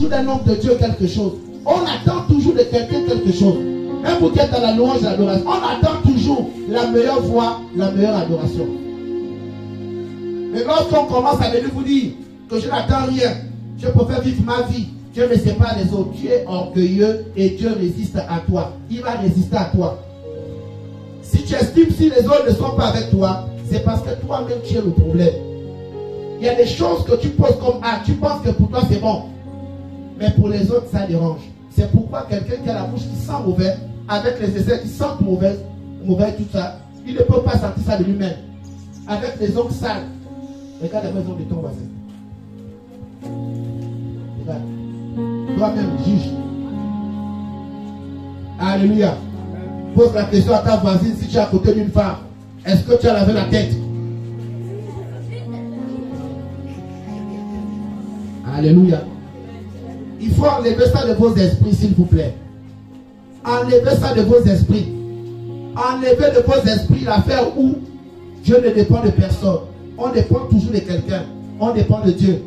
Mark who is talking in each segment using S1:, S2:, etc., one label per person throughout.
S1: toujours d'un homme de Dieu quelque chose. On attend toujours de quelqu'un quelque chose. Même vous qui êtes dans la louange et l'adoration, on attend toujours la meilleure voix, la meilleure adoration. Mais lorsqu'on commence à venir vous dire que je n'attends rien, je préfère vivre ma vie, Dieu me sépare des autres, tu es orgueilleux et Dieu résiste à toi. Il va résister à toi. Si tu estimes si les autres ne sont pas avec toi, c'est parce que toi-même tu es le problème. Il y a des choses que tu poses comme acte, tu penses que pour toi c'est bon, mais pour les autres ça dérange. C'est pourquoi quelqu'un qui a la bouche qui sent mauvais, avec les essais qui sentent mauvais, tout ça, il ne peut pas sentir ça de lui-même. Avec les ongles sales, regarde la maison de ton voisin. Regarde. Toi-même juge. Alléluia. Pose la question à ta voisine si tu es à côté d'une femme. Est-ce que tu as lavé la tête? Alléluia. Il faut enlever ça de vos esprits, s'il vous plaît. Enlevez ça de vos esprits. Enlevez de vos esprits l'affaire où Dieu ne dépend de personne. On dépend toujours de quelqu'un. On dépend de Dieu.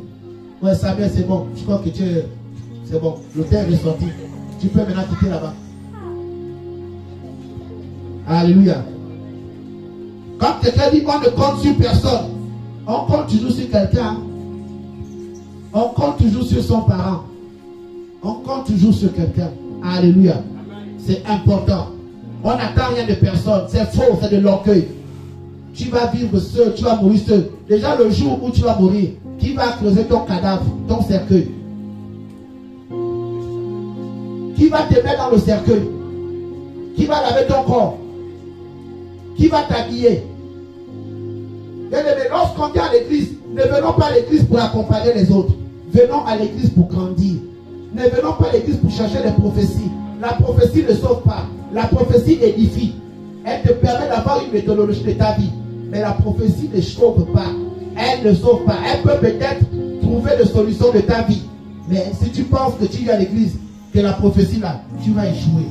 S1: Ouais, Samuel, c'est bon. Je crois que Dieu, c'est bon. Le terre est sorti. Tu peux maintenant quitter là-bas. Alléluia. Quand quelqu'un dit qu'on ne compte sur personne, on compte toujours sur quelqu'un. On compte toujours sur son parent. On compte toujours sur quelqu'un. Alléluia. C'est important. On n'attend rien de personne. C'est faux, c'est de l'orgueil. Tu vas vivre seul, tu vas mourir seul. Déjà le jour où tu vas mourir, qui va creuser ton cadavre, ton cercueil? Qui va te mettre dans le cercueil? Qui va laver ton corps? Qui va t'habiller? Bien aimé, lorsqu'on vient à l'église, ne venons pas à l'église pour accompagner les autres. Venons à l'église pour grandir. Ne venons pas à l'église pour chercher des prophéties. La prophétie ne sauve pas. La prophétie édifie. Elle te permet d'avoir une méthodologie de ta vie. Mais la prophétie ne sauve pas. Elle ne sauve pas. Elle peut peut-être trouver des solutions de ta vie. Mais si tu penses que tu viens à l'église, que la prophétie là, tu vas échouer.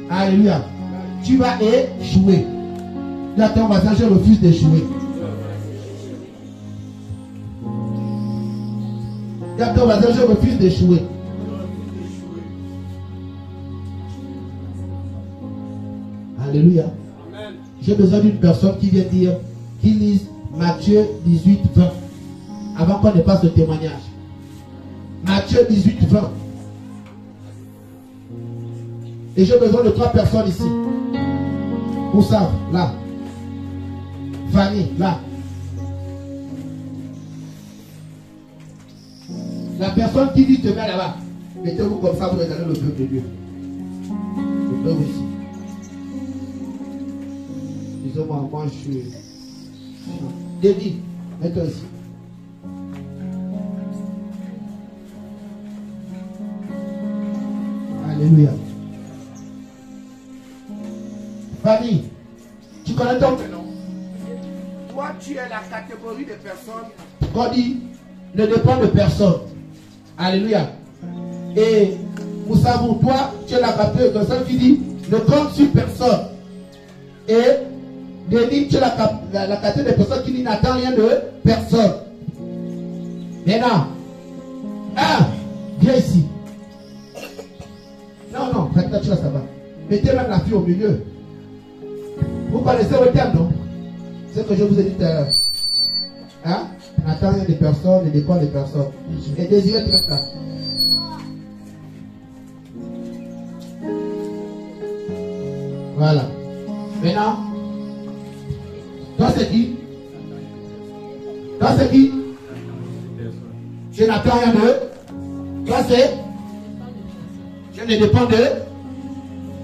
S1: Alléluia. Tu vas échouer. Dis à ton voisin, je refuse d'échouer. Dis à ton voisin, je refuse d'échouer. Alléluia. J'ai besoin d'une personne qui vient dire, qui lise Matthieu 18, 20. Avant qu'on ne passe au témoignage. Matthieu 18, 20. Et j'ai besoin de 3 personnes ici. Où ça? Là. Fanny, là. La personne qui dit te met là-bas. Mettez-vous comme ça, vous regardez le peuple de Dieu. Le peuple ici. Disons-moi, moi je suis. Dédie, mets-toi ici. Alléluia. Fanny, tu connais ton prénom? Toi, tu es la catégorie de personnes. God dit, ne dépend de personne. Alléluia. Et nous savons, toi, tu es la catégorie de personnes qui dit, ne compte sur personne. Et Denis, tu es la catégorie de personnes qui dit, n'attend rien de personne. Maintenant, viens ici. Non, maintenant tu vas savoir. Mettez même la fille au milieu. Vous connaissez le terme, non? C'est ce que je vous ai dit tout à l'heure. Hein? N'attends rien de personne, ne dépend de personne. Et désirez tout ça. Voilà. Maintenant, toi c'est qui? Toi c'est qui? Je n'attends rien de. Toi c'est? Je ne dépends de.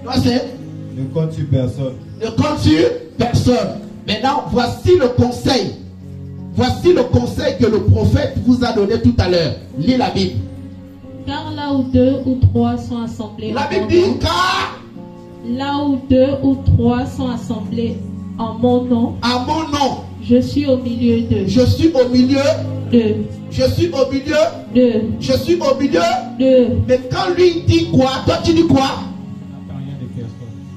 S1: Toi c'est?
S2: Ne compte sur personne.
S1: Ne compte sur personne. Maintenant, voici le conseil. Voici le conseil que le prophète vous a donné tout à l'heure. Lis la Bible.
S3: Car là où 2 ou 3 sont assemblés.
S1: La Bible dit car.
S3: Là où 2 ou 3 sont assemblés en mon nom.
S1: À mon nom.
S3: Je suis au milieu d'eux.
S1: Je suis au milieu
S3: d'eux.
S1: Je suis au milieu
S3: d'eux.
S1: Je suis au milieu
S3: d'eux.
S1: Mais quand lui dit quoi? Toi tu dis quoi?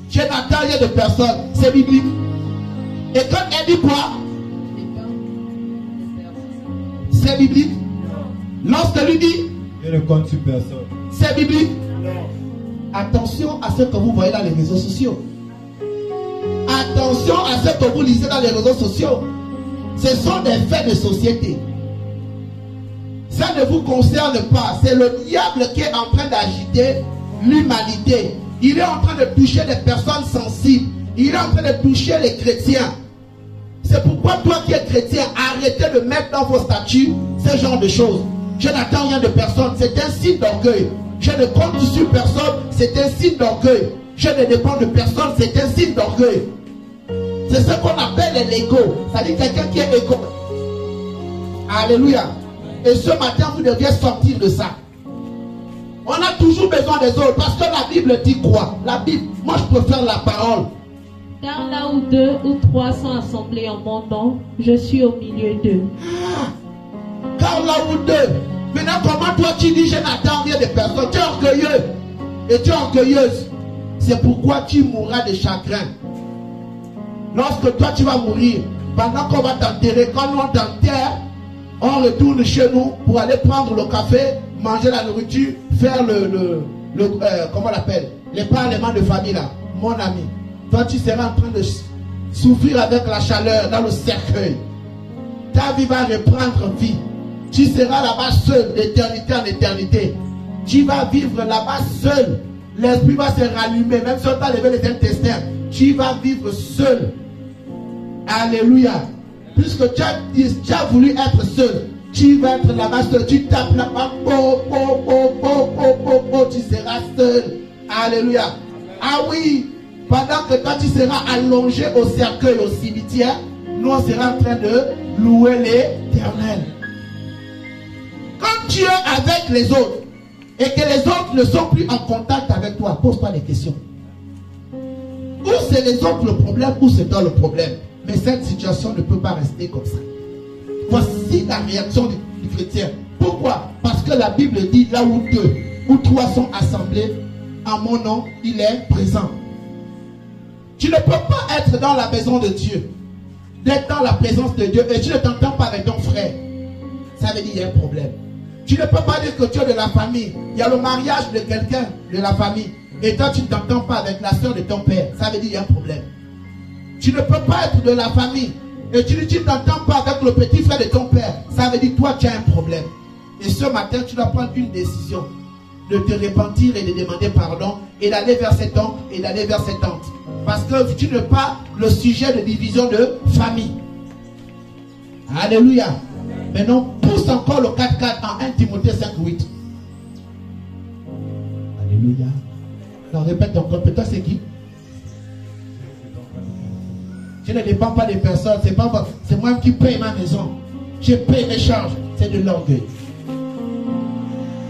S1: Je n'attends rien de personne. C'est biblique. Et quand elle dit quoi? C'est biblique. Lorsque lui dit
S2: Je ne compte sur personne.
S1: C'est biblique?
S2: Non.
S1: Attention à ce que vous voyez dans les réseaux sociaux. Attention à ce que vous lisez dans les réseaux sociaux. Ce sont des faits de société. Ça ne vous concerne pas. C'est le diable qui est en train d'agiter l'humanité. Il est en train de toucher les personnes sensibles. Il est en train de toucher les chrétiens. C'est pourquoi toi qui es chrétien, arrêtez de mettre dans vos statuts ce genre de choses. Je n'attends rien de personne. C'est un signe d'orgueil. Je ne compte sur personne. C'est un signe d'orgueil. Je ne dépends de personne. C'est un signe d'orgueil. C'est ce qu'on appelle l'ego. C'est-à-dire quelqu'un qui est égo. Alléluia. Et ce matin, vous deviez sortir de ça. On a toujours besoin des autres. Parce que la Bible dit quoi? La Bible, moi je préfère la parole.
S3: Car là où 2 ou 3 sont assemblés en mon nom, je suis au milieu d'eux.
S1: Ah, car là où 2. Maintenant, comment toi tu dis je n'attends rien de personne? Tu es orgueilleux. Et tu es orgueilleuse. C'est pourquoi tu mourras de chagrin. Lorsque toi tu vas mourir, pendant qu'on va t'enterrer, quand nous on t'enterre, on retourne chez nous pour aller prendre le café, manger la nourriture, faire comment on l'appelle, les parlements de famille là. Mon ami, toi tu seras en train de souffrir avec la chaleur dans le cercueil. Ta vie va reprendre vie. Tu seras là-bas seul d'éternité en éternité. Tu vas vivre là-bas seul. L'esprit va se rallumer, même si on t'a levé les intestins. Tu vas vivre seul. Alléluia. Puisque tu as voulu être seul, tu vas être là-bas seul. Tu tapes là-bas, tu seras seul. Alléluia. Ah oui, pendant que toi tu seras allongé au cercueil, au cimetière, nous on sera en train de louer l'Éternel. Quand tu es avec les autres et que les autres ne sont plus en contact avec toi, pose-toi des questions. Ou c'est les autres le problème, ou c'est toi le problème. Mais cette situation ne peut pas rester comme ça. Voici la réaction du chrétien. Pourquoi? Parce que la Bible dit là où 2 ou 3 sont assemblés, en mon nom, il est présent. Tu ne peux pas être dans la maison de Dieu, d'être dans la présence de Dieu et tu ne t'entends pas avec ton frère. Ça veut dire qu'il y a un problème. Tu ne peux pas dire que tu es de la famille. Il y a le mariage de quelqu'un de la famille. Et toi tu ne t'entends pas avec la soeur de ton père. Ça veut dire qu'il y a un problème. Tu ne peux pas être de la famille et tu ne t'entends pas avec le petit frère de ton père. Ça veut dire que toi tu as un problème. Et ce matin tu dois prendre une décision de te repentir et de demander pardon et d'aller vers cet oncle et d'aller vers cette tante. Parce que tu n'es pas le sujet de division de famille. Alléluia. Maintenant pousse encore le 4-4 en 1 Timothée 5-8. Alléluia. Alors répète encore, peut-être c'est qui? Je ne dépends pas des personnes, c'est moi qui paye ma maison. Je paye mes charges. C'est de l'orgueil.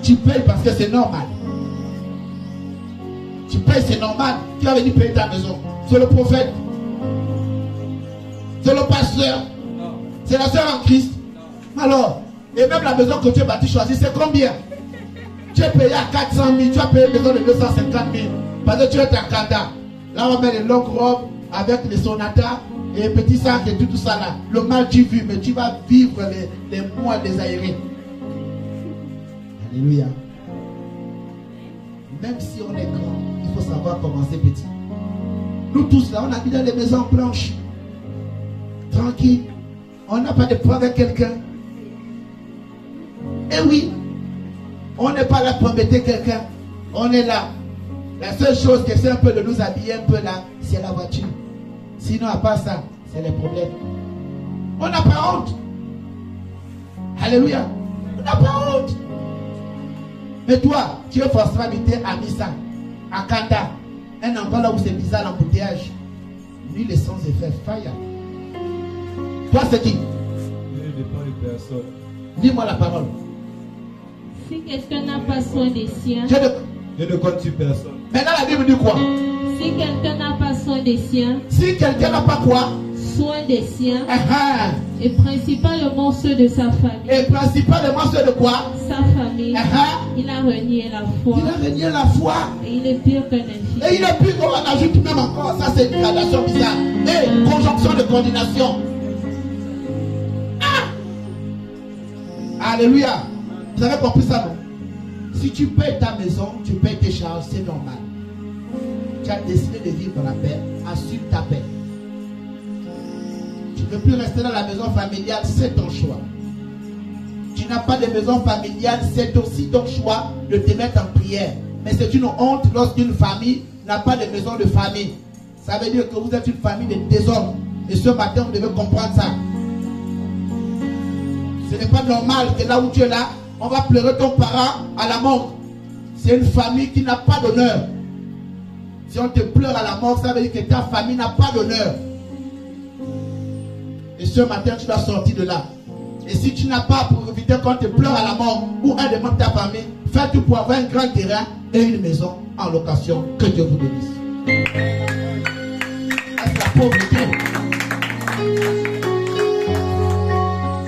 S1: Tu payes parce que c'est normal. Tu payes, c'est normal. Qui a venu payer ta maison? C'est le prophète. C'est le pasteur. C'est la sœur en Christ. Alors, et même la maison que tu as bâtie, choisie, c'est combien? Tu es payé à 400 000, tu as payé une maison de 250 000. Parce que tu es à Kanda. Là, on met les longues robes avec les sonatas et les petits sacs et tout ça là. Le mal tu vis, mais tu vas vivre les mois désaérés. Alléluia. Même si on est grand, il faut savoir commencer petit. Nous tous là, on habite dans les maisons blanches. Tranquille. On n'a pas de problème avec quelqu'un. Et oui, on n'est pas là pour embêter quelqu'un. On est là. La seule chose qui essaie un peu de nous habiller un peu là, c'est la voiture. Sinon, à part ça, c'est les problèmes. On n'a pas honte. Alléluia. On n'a pas honte. Mais toi, tu es forcément habité à Nissa, à Kanda, un endroit là où c'est bizarre l'embouteillage. Lui, les sans effet, fire. Toi, c'est qui?
S2: Je ne dépends de personne.
S1: Dis-moi la parole.
S3: Si quelqu'un n'a pas soin des siens,
S2: Je ne compte sur personne.
S1: Maintenant, la Bible dit quoi?
S3: si quelqu'un n'a pas soin des siens,
S1: Si quelqu'un n'a pas quoi?
S3: soin des siens,
S1: Uh-huh.
S3: et principalement ceux de sa famille,
S1: Et principalement ceux de quoi?
S3: sa famille,
S1: Uh-huh.
S3: il a renié la foi
S1: Il a renié la foi.
S3: et il est pire qu'un infidèle.
S1: Et il est plus qu'on ajoute même encore. Ça, c'est une gradation bizarre. Et conjonction de coordination. Ah! Alléluia. Vous avez compris ça, non? Si tu payes ta maison, tu payes tes charges, c'est normal. Tu as décidé de vivre dans la paix, assume ta paix. Tu ne peux plus rester dans la maison familiale, c'est ton choix. Tu n'as pas de maison familiale, c'est aussi ton choix de te mettre en prière. Mais c'est une honte lorsqu'une famille n'a pas de maison de famille. Ça veut dire que vous êtes une famille de désordre. Et ce matin, vous devez comprendre ça. Ce n'est pas normal que là où tu es là, on va pleurer ton parent à la mort. C'est une famille qui n'a pas d'honneur. Si on te pleure à la mort, ça veut dire que ta famille n'a pas d'honneur. Et ce matin, tu dois sortir de là. Et si tu n'as pas pour éviter qu'on te pleure à la mort ou un des membres de ta famille, fais tout pour avoir un grand terrain et une maison en location. Que Dieu vous bénisse. C'est la pauvreté.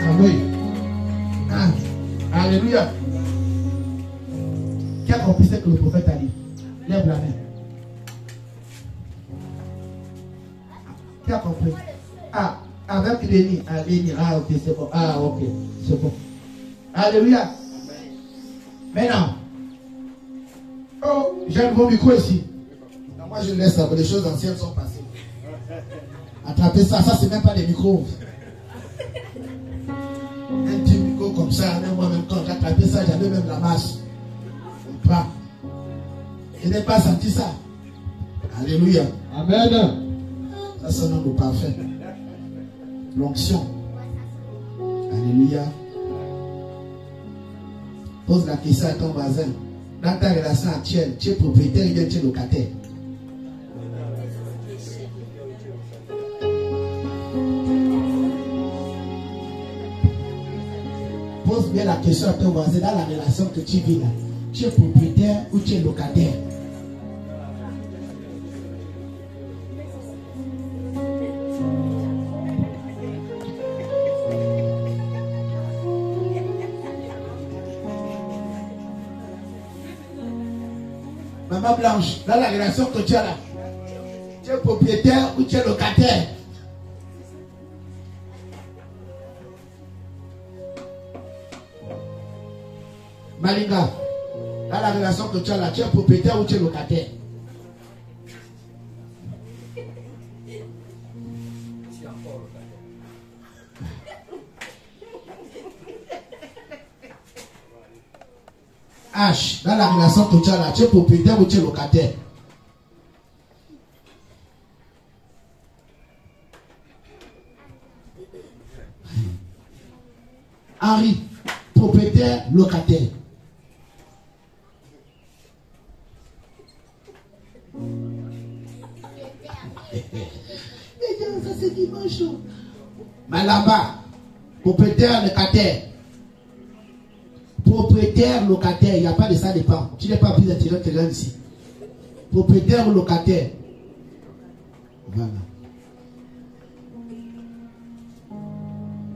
S1: Amen. Ah. Alléluia. Qui a compris ce que le prophète a dit? Lève la main. Qui a compris? Ah, avec Léni. Ah, Léni. Ah, ok, c'est bon. Ah, ok, c'est bon. Alléluia. Maintenant. Oh, j'ai un nouveau micro ici. Non, moi, je laisse ça. Les choses anciennes sont passées. Attrapez ça. Ça, c'est même pas des micros. Un petit micro comme ça. Même moi-même, quand j'ai attrapé ça, j'avais même la masse. Pas. Je n'ai pas senti ça. Alléluia.
S2: Amen.
S1: Ça, c'est un nom parfait. L'onction. Alléluia. Pose la question à ton voisin. Dans ta relation actuelle, tu es propriétaire ou bien tu es locataire? Pose bien la question à ton voisin dans la relation que tu vis là. Tu es propriétaire ou tu es locataire? Maman Blanche, dans la relation que tu as là, tu es propriétaire ou tu es locataire? Malinga, dans la relation que tu as là, tu es propriétaire ou tu es locataire? H, dans la relation que tu as là, tu es propriétaire ou tu es locataire? Henri, propriétaire, locataire? Ça c'est dimanche. Malamba, propriétaire, locataire? Propriétaire, locataire, il n'y a pas de ça dépend. Tu n'es pas plus intelligent que l'un ici. Propriétaire ou locataire? Voilà.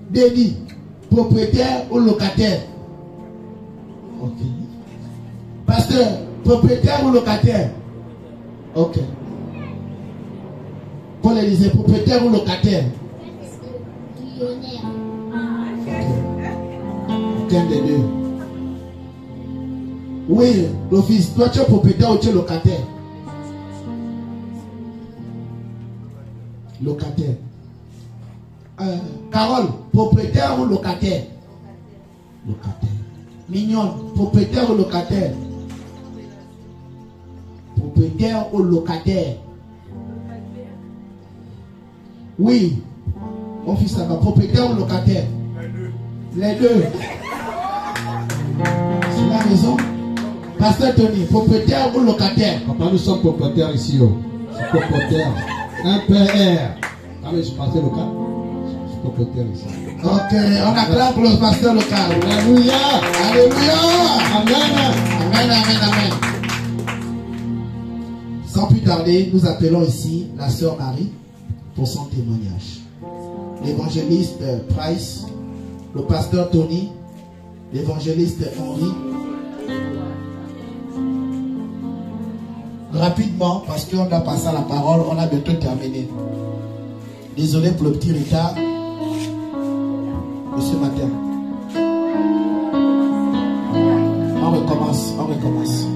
S1: Denis, propriétaire ou locataire? Ok. Pasteur, propriétaire ou locataire? Ok. Paul Élysée, propriétaire ou locataire? Millionnaire. Aucun des deux. Oui, l'office, toi tu es propriétaire ou tu es locataire? Locataire. Carole, propriétaire ou locataire? Locataire. Mignonne, propriétaire ou locataire? Propriétaire ou locataire? Oui. Mon fils, ça va. Propriétaire ou locataire? Les deux. C'est la raison. Pasteur Tony, propriétaire ou locataire?
S2: Papa, nous sommes propriétaires ici. Oh. Je suis propriétaire. Un PR. Ah, mais je suis pasteur local. Je suis propriétaire ici.
S1: Ok, on acclame pour le pasteur local.
S2: Alléluia.
S1: Alléluia.
S2: Amen.
S1: Amen, amen, amen. Sans plus tarder, nous appelons ici la sœur Marie pour son témoignage. L'évangéliste Price, le pasteur Tony, l'évangéliste Henri. Rapidement, parce qu'on a passé à la parole, on a bientôt terminé. Désolé pour le petit retard de ce matin. On recommence. commence.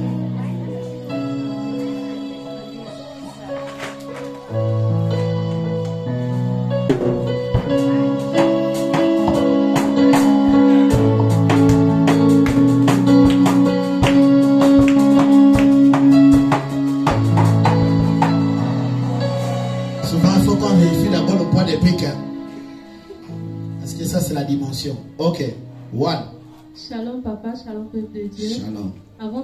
S1: La dimension. Ok. One.
S3: Shalom papa, shalom peuple de Dieu.
S1: Shalom.
S3: Avant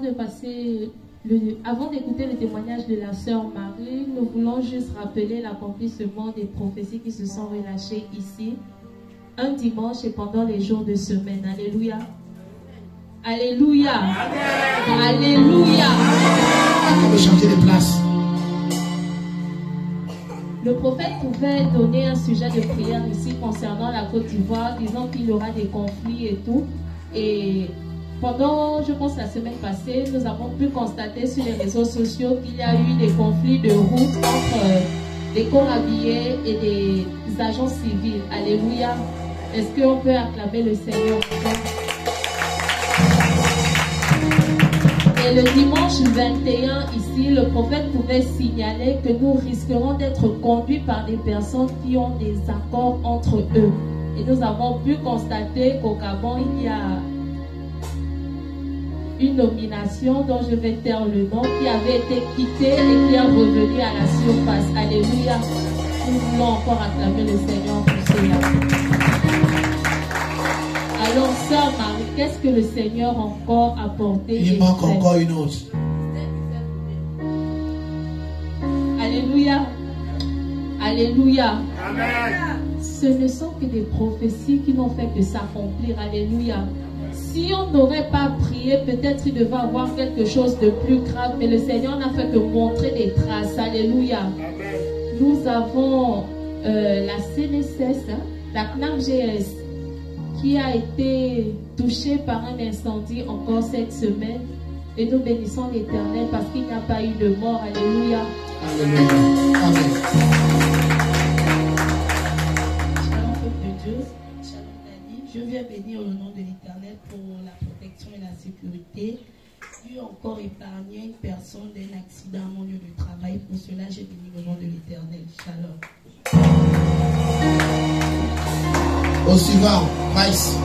S3: d'écouter le témoignage de la sœur Marie, nous voulons juste rappeler l'accomplissement des prophéties qui se sont relâchées ici, un dimanche et pendant les jours de semaine. Alléluia. Alléluia. Amen. Alléluia.
S1: On va changer de place.
S3: Le prophète pouvait donner un sujet de prière ici concernant la Côte d'Ivoire, disant qu'il y aura des conflits et tout. Et pendant, je pense, la semaine passée, nous avons pu constater sur les réseaux sociaux qu'il y a eu des conflits de route entre des corps habillés et des agents civils. Alléluia. Est-ce qu'on peut acclamer le Seigneur? Et le dimanche 21, ici, le prophète pouvait signaler que nous risquerons d'être conduits par des personnes qui ont des accords entre eux. Et nous avons pu constater qu'au Gabon, il y a une nomination dont je vais taire le nom, qui avait été quittée et qui est revenue à la surface. Alléluia. Nous voulons encore acclamer le Seigneur pour cela. Alors, sœur Marie, qu'est-ce que le Seigneur a encore apporté?
S1: Il manque encore une autre.
S3: Alléluia. Alléluia.
S4: Amen.
S3: Ce ne sont que des prophéties qui n'ont fait que s'accomplir. Alléluia. Si on n'aurait pas prié, peut-être il devait avoir quelque chose de plus grave, mais le Seigneur n'a fait que montrer des traces. Alléluia.
S4: Amen.
S3: Nous avons la CNSS, la CNAMGS, qui a été touché par un incendie encore cette semaine. Et nous bénissons l'Éternel parce qu'il n'y a pas eu de mort. Alléluia.
S1: Alléluia. Amen.
S5: Shalom peuple de Dieu. Shalom Dani. Je viens bénir le nom de l'Éternel pour la protection et la sécurité. Dieu a encore épargné une personne d'un accident à mon lieu de travail. Pour cela, j'ai béni le nom de l'Éternel. Shalom.
S1: Au suivant, Maïs.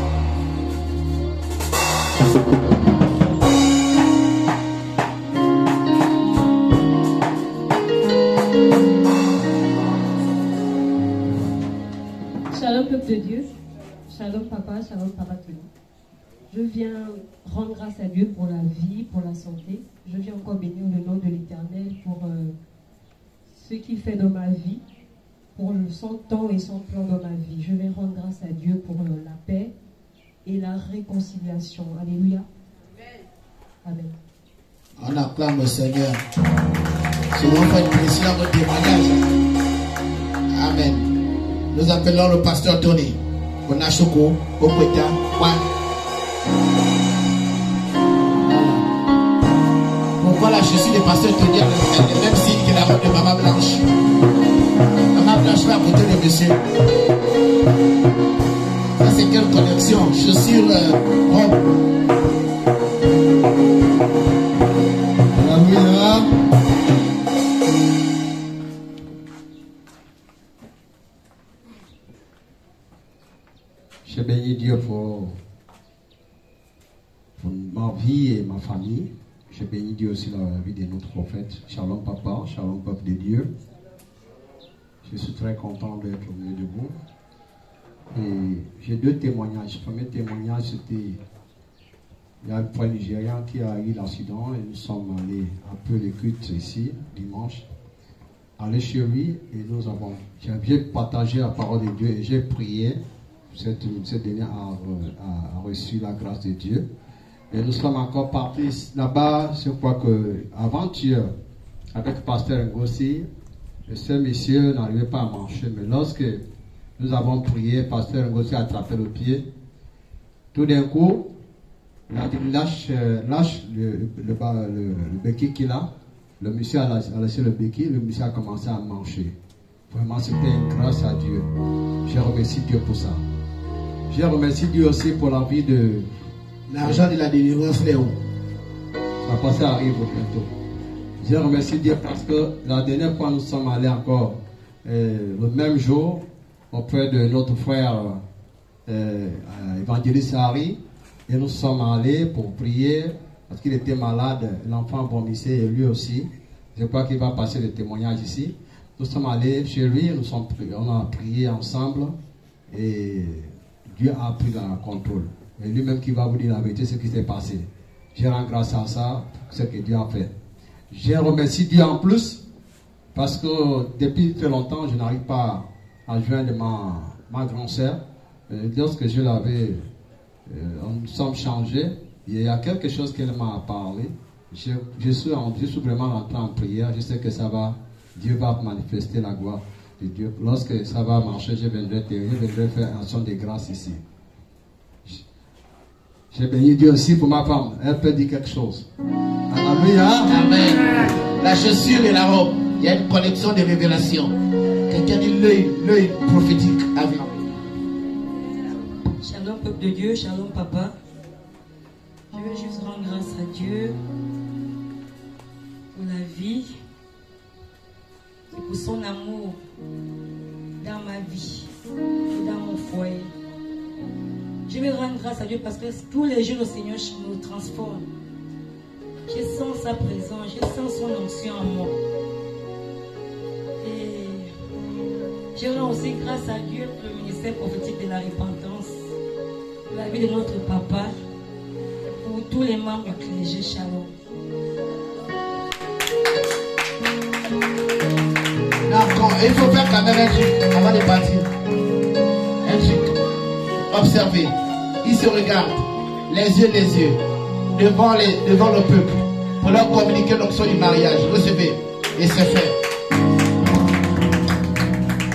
S6: Shalom peuple de Dieu, shalom papa Tony. Je viens rendre grâce à Dieu pour la vie, pour la santé. Je viens encore bénir le nom de l'Éternel pour ce qu'il fait dans ma vie, pour son temps et son plan dans ma vie. Je vais rendre grâce à Dieu pour la paix et la réconciliation. Alléluia. Amen.
S1: On acclame le Seigneur. Si vous faites plaisir à votre témoignage. Amen. Nous appelons le pasteur Tony. Bonachoko, Okweta, Juan. Pourquoi là je suis le pasteur Tony a le même signe que la robe de Maman Blanche? Maman Blanche va à côté de monsieur. Ça c'est quelle connexion? Chaussures, robe. Alléluia.
S2: Je bénis Dieu pour ma vie et ma famille. Je bénis Dieu aussi dans la vie de notre prophète. Shalom papa, shalom peuple de Dieu. Je suis très content d'être au milieu de vous. Et j'ai deux témoignages. Le premier témoignage, c'était il y a une fois Nigérian qui a eu l'accident et nous sommes allés un peu les cultes ici, dimanche, allés chez lui et j'ai partagé la parole de Dieu et j'ai prié. Cette dernière a reçu la grâce de Dieu. Et nous sommes encore partis là-bas. Je crois qu'avant-hier, avec Pasteur Ngossi, ce monsieur n'arrivait pas à marcher. Mais lorsque nous avons prié, Pasteur Ngossi a attrapé le pied. Tout d'un coup, il a dit lâche le béquille qu'il a. Le monsieur a laissé le béquille, le monsieur a commencé à marcher. Vraiment, c'était une grâce à Dieu. Je remercie Dieu pour ça. Je remercie Dieu aussi pour la vie de...
S1: L'argent de la délivrance, Léo.
S2: La pensée arrive bientôt. Je remercie Dieu parce que la dernière fois nous sommes allés encore le même jour auprès de notre frère évangéliste Harry, et nous sommes allés pour prier parce qu'il était malade, l'enfant vomissait et lui aussi. Je crois qu'il va passer le témoignage ici. Nous sommes allés chez lui, on a prié ensemble et Dieu a pris le contrôle. Et lui-même qui va vous dire la vérité, ce qui s'est passé. Je rends grâce à ça, ce que Dieu a fait. Je remercie Dieu en plus parce que depuis très longtemps, je n'arrive pas à joindre ma grand-sœur. Lorsque je l'avais, nous sommes changés. Il y a quelque chose qu'elle m'a parlé. Je suis vraiment rentré en prière. Je sais que ça va, Dieu va manifester la gloire de Dieu. Lorsque ça va marcher, je viendrai faire action de grâce ici. J'ai béni Dieu aussi pour ma femme. Elle peut dire quelque chose. Alléluia.
S1: Amen. La chaussure et la robe. Il y a une connexion de révélation. Quelqu'un dit l'œil prophétique avec.
S4: Shalom peuple de Dieu, shalom papa. Je veux juste rendre grâce à Dieu pour la vie et pour son amour dans ma vie et dans mon foyer. Je veux rendre grâce à Dieu parce que tous les jours le Seigneur nous transforme. Je sens sa présence, je sens son onction en moi. Et je rends aussi grâce à Dieu pour le ministère prophétique de la repentance, pour la vie de notre papa, pour tous les membres du clergé. Shalom.
S1: D'accord, il faut faire quand même un truc avant de partir. Un truc. Observez. Il se regarde, les yeux, devant le peuple, pour leur communiquer l'onction du mariage. Recevez. Et c'est fait.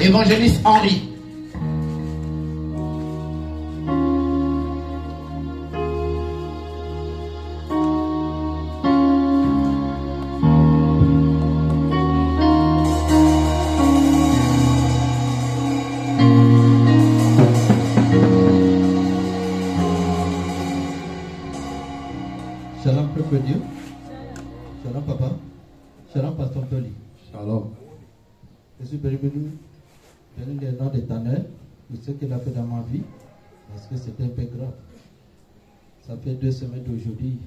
S1: Évangéliste Henri.
S7: Shalom, peuple de Dieu. Shalom, papa. Shalom, pasteur Toli.
S2: Shalom.
S7: Je suis béni le nom d'Éternel pour ce qu'il a fait dans ma vie, parce que c'était un peu grave. Ça fait 2 semaines d'aujourd'hui.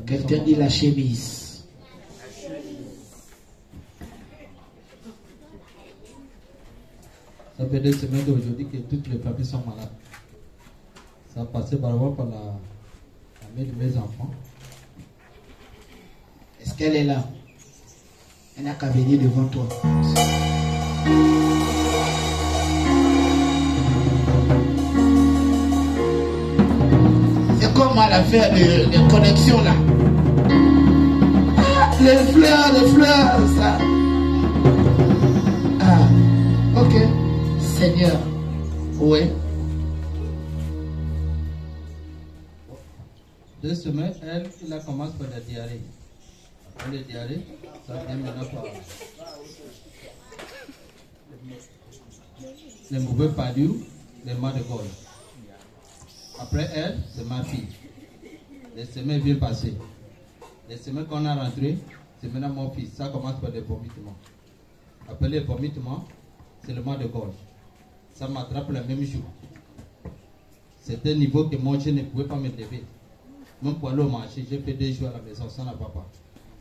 S1: Quelqu'un dit la chemise.
S7: Ça fait 2 semaines d'aujourd'hui que toutes les familles sont malades. Ça a passé par la main de mes enfants.
S1: Est-ce qu'elle est là? Elle n'a qu'à venir devant toi. C'est comment l'affaire de connexion là? Ah, les fleurs, ça. Ah, ok. Seigneur. Oui.
S7: 2 semaines, elle a commencé par la diarrhée. Après la diarrhée, ça vient maintenant par les mauvais palus, les mal de gorge. Après elle, c'est ma fille. Les semaines viennent passer. Les semaines qu'on a rentrées, c'est maintenant mon fils. Ça commence par des vomissements. Après les vomissements, c'est le mal de gorge. Ça m'attrape le même jour. C'était un niveau que moi je ne pouvais pas me lever. Même pour aller au marché, j'ai fait 2 jours à la maison sans la papa.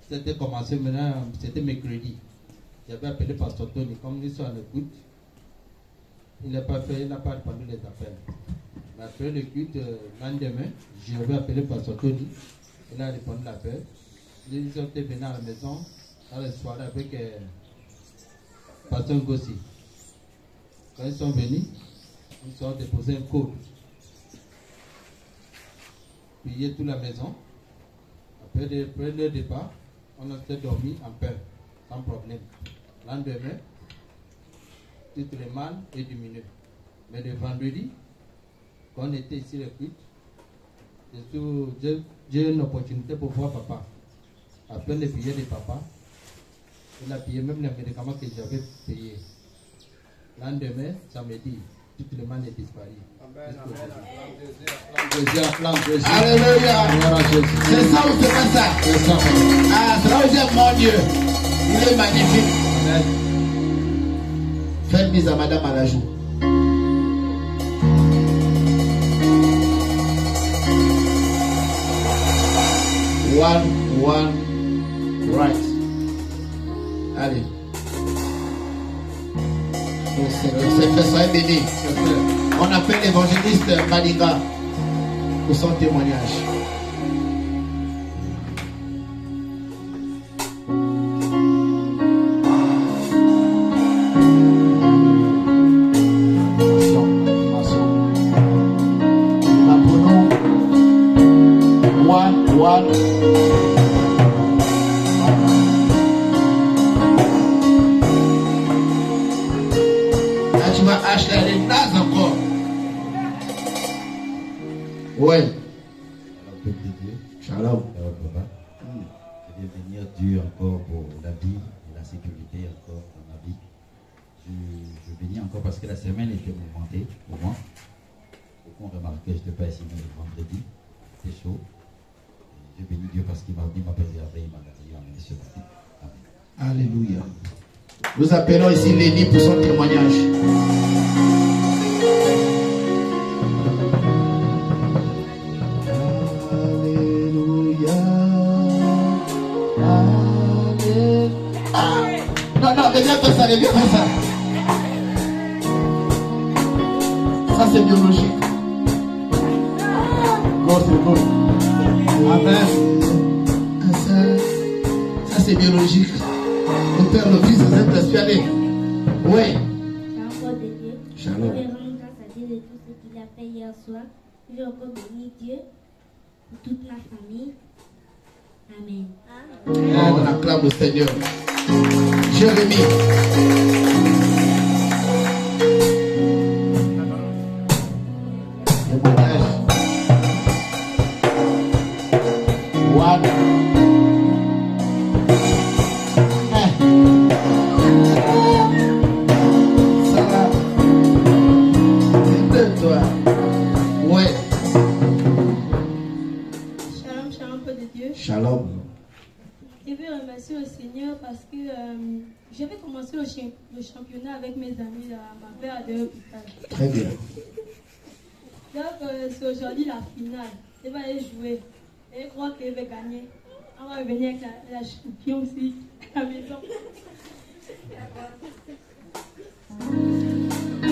S7: C'était commencé maintenant, c'était mercredi. J'avais appelé pasteur Tony, comme ils sont à l'écoute. Il n'a pas répondu les appels. Mais après le culte, lendemain, j'avais appelé pasteur Tony. Il a répondu à l'appel. Ils sont venus à la maison dans la soirée avec pasteur Ngossi. Quand ils sont venus, ils ont déposé un code. Piller toute la maison. Après le départ, on a fait dormir en paix, sans problème. Lendemain, tout le mal est diminué. Mais le vendredi, quand on était ici le culte, j'ai eu une opportunité pour voir papa. Après le billet de papa, il a payé même les médicaments que j'avais payés. Lendemain, samedi, toutes les mal est disparu.
S1: Alléluia. C'est ça ou c'est pas ça?
S7: C'est ça.
S1: Ah, c'est là où j'aime mon Dieu. Il est magnifique.
S7: Amen.
S1: Faites mise à madame à la joue. One, right. Allez. C'est fait, soyez bénis. On appelle l'évangéliste Madiga pour son témoignage. One. Là, tu vas acheter les nazes encore. Ouais.
S8: Alors, peuple de Dieu,
S1: Shalom.
S8: alors, papa, je vais bénir Dieu encore pour la vie et la sécurité encore dans ma vie. Je bénis encore parce que la semaine était mouvementée pour moi. Beaucoup ont remarqué que je n'étais pas ici le vendredi. C'était chaud. Je bénis Dieu parce qu'il m'a préservé, il m'a gardé, il m'a amené ce matin. Amen.
S1: Alléluia. Nous appelons ici Léni pour son témoignage. Alléluia. Non, reviens faire ça, reviens faire ça. Ça c'est biologique. Go, c'est go. Amen. Ça c'est biologique. Le Père, le Fils, le Saint-Esprit, allez. Oui. Shalom.
S9: Je vais rendre grâce à Dieu de tout ce qu'il a fait hier soir. Je vais encore bénir Dieu pour toute ma famille. Amen.
S1: Oh, on acclame le Seigneur. Jérémie. One. Ça va. C'est de toi. Ouais.
S10: Shalom, shalom, peu de Dieu.
S1: Shalom.
S10: Je veux remercier le Seigneur parce que j'avais commencé le championnat avec mes amis là, ma mère à l'hôpital.
S1: Très bien.
S10: Donc c'est aujourd'hui la finale. Je vais aller jouer. Et je crois que je vais gagner. On va venir avec la champion aussi à la maison.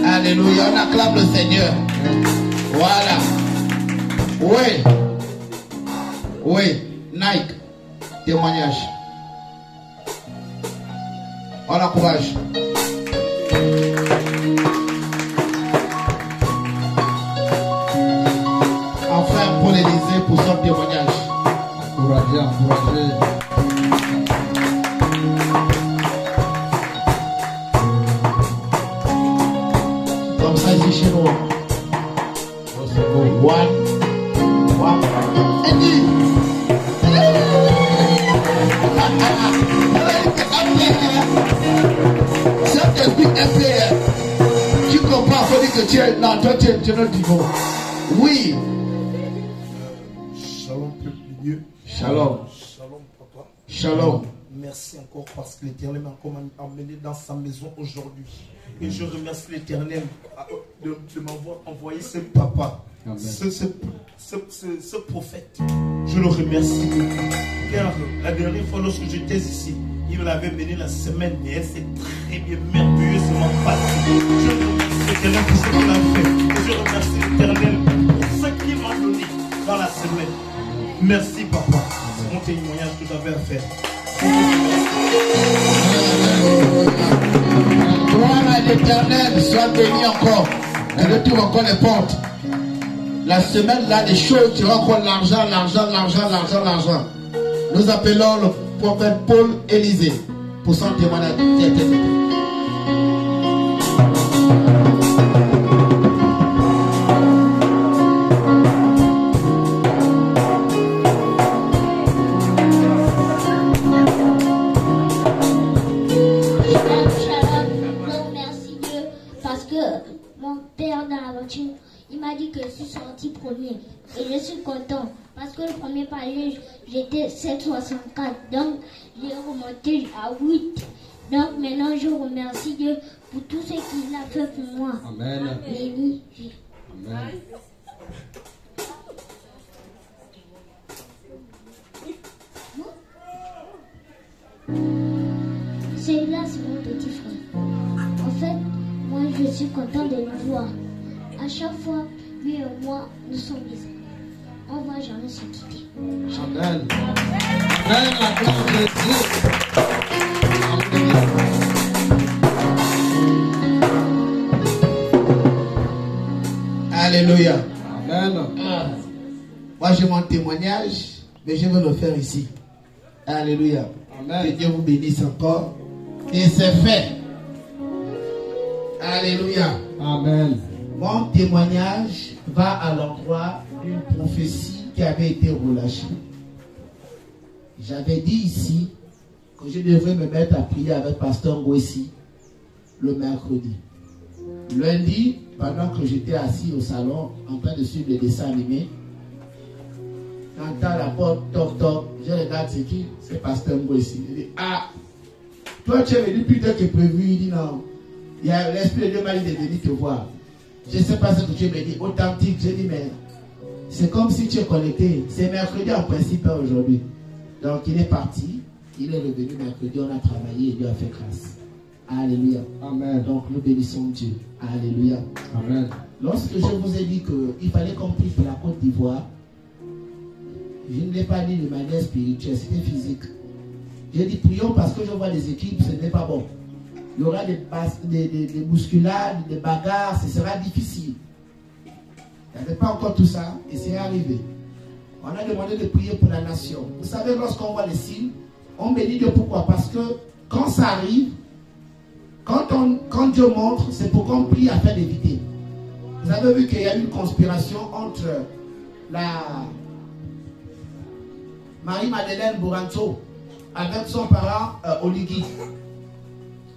S1: Alléluia, on acclame le Seigneur. Voilà. Oui, Nike, témoignage. On encourage. Enfin, Paul Élysée pour son témoignage.
S7: Encouragez.
S1: Comme ça, ici chez nous. One. Eddie. Saint-Esprit FPR. Tu comprends, il faut dire que tu es. Non, toi, tu es notre niveau. Oui.
S11: Shalom, peuple de Dieu.
S1: Shalom.
S11: Shalom, papa.
S1: Shalom.
S11: Merci encore parce que l'Éternel m'a encore emmené dans sa maison aujourd'hui. Et je remercie l'Éternel de m'avoir envoyé ce papa, ce prophète. Je le remercie beaucoup. Car la dernière fois lorsque j'étais ici, il me l'avait béni la semaine dernière. C'est très bien, merveilleusement passé. Je remercie l'Éternel pour ce qu'il a fait. Et je remercie l'Éternel pour ce qu'il m'a donné dans la semaine. Merci papa. C'est mon témoignage que j'avais à faire.
S1: Gloire à l'Éternel, sois béni encore. Et retrouve encore les portes. La semaine là, les choses, tu auras encore l'argent. Nous appelons le prophète Paul Élysée pour son témoignage.
S9: Mon père premier palier, j'étais 7,64. Donc, j'ai remonté à 8. Donc, maintenant, je remercie Dieu pour tout ce qu'il a fait pour moi.
S2: Amen.
S9: Béni.
S2: Amen.
S9: Celui-là, c'est mon petit frère. En fait, moi, je suis content de le voir. À chaque fois, lui et moi, nous sommes des amis. On va jamais se quitter.
S2: Amen. Amen. La gloire de Dieu.
S1: Alléluia.
S2: Amen.
S1: Moi, j'ai mon témoignage, mais je veux le faire ici. Alléluia.
S2: Amen.
S1: Que Dieu vous bénisse encore. Et c'est fait. Alléluia.
S2: Amen.
S1: Mon témoignage va à l'endroit d'une prophétie qui avait été relâchée. J'avais dit ici que je devrais me mettre à prier avec Pasteur Ngwesi le mercredi. Lundi, pendant que j'étais assis au salon en train de suivre les dessins animés, j'entends la porte, toc toc, je regarde c'est qui? C'est Pasteur Ngwesi. Il dit, ah, toi tu es venu plus tôt que prévu. Il dit non, il y a l'Esprit de Dieu m'a dit de venir te voir. Je ne sais pas ce que tu me dis, authentique. J'ai dit, mais c'est comme si tu es connecté. C'est mercredi en principe aujourd'hui. Donc il est parti, il est revenu mercredi, on a travaillé et Dieu a fait grâce. Alléluia.
S2: Amen.
S1: Donc nous bénissons Dieu. Alléluia.
S2: Amen.
S1: Lorsque je vous ai dit qu'il fallait qu'on prie pour la Côte d'Ivoire, je ne l'ai pas dit de manière spirituelle, c'était physique. J'ai dit prions parce que je vois les équipes, ce n'est pas bon. Il y aura des bousculades, des bagarres, ce sera difficile. Il n'y avait pas encore tout ça et c'est arrivé. On a demandé de prier pour la nation. Vous savez, lorsqu'on voit les signes, on bénit Dieu. Pourquoi? Parce que quand ça arrive, quand Dieu montre, c'est pour qu'on prie afin d'éviter. Vous avez vu qu'il y a eu une conspiration entre la Marie-Madeleine Bouranto avec son parent Oligui.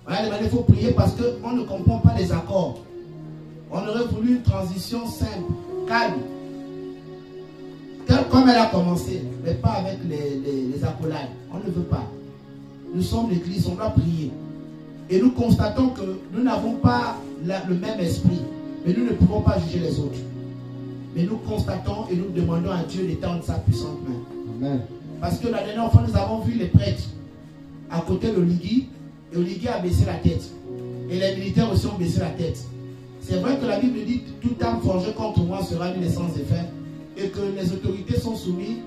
S1: On a demandé, il faut prier parce qu'on ne comprend pas les accords. On aurait voulu une transition simple, calme. Comme elle a commencé, mais pas avec les accolades. On ne veut pas. Nous sommes l'église, on doit prier. Et nous constatons que nous n'avons pas le même esprit. Mais nous ne pouvons pas juger les autres. Mais nous constatons et nous demandons à Dieu d'étendre sa puissante main.
S2: Amen.
S1: Parce que la dernière fois, nous avons vu les prêtres à côté de l'Oligui. Et Oligui a baissé la tête. Et les militaires aussi ont baissé la tête. C'est vrai que la Bible dit « Toute âme forgée contre moi sera une naissance de fin » et que les autorités sont soumises,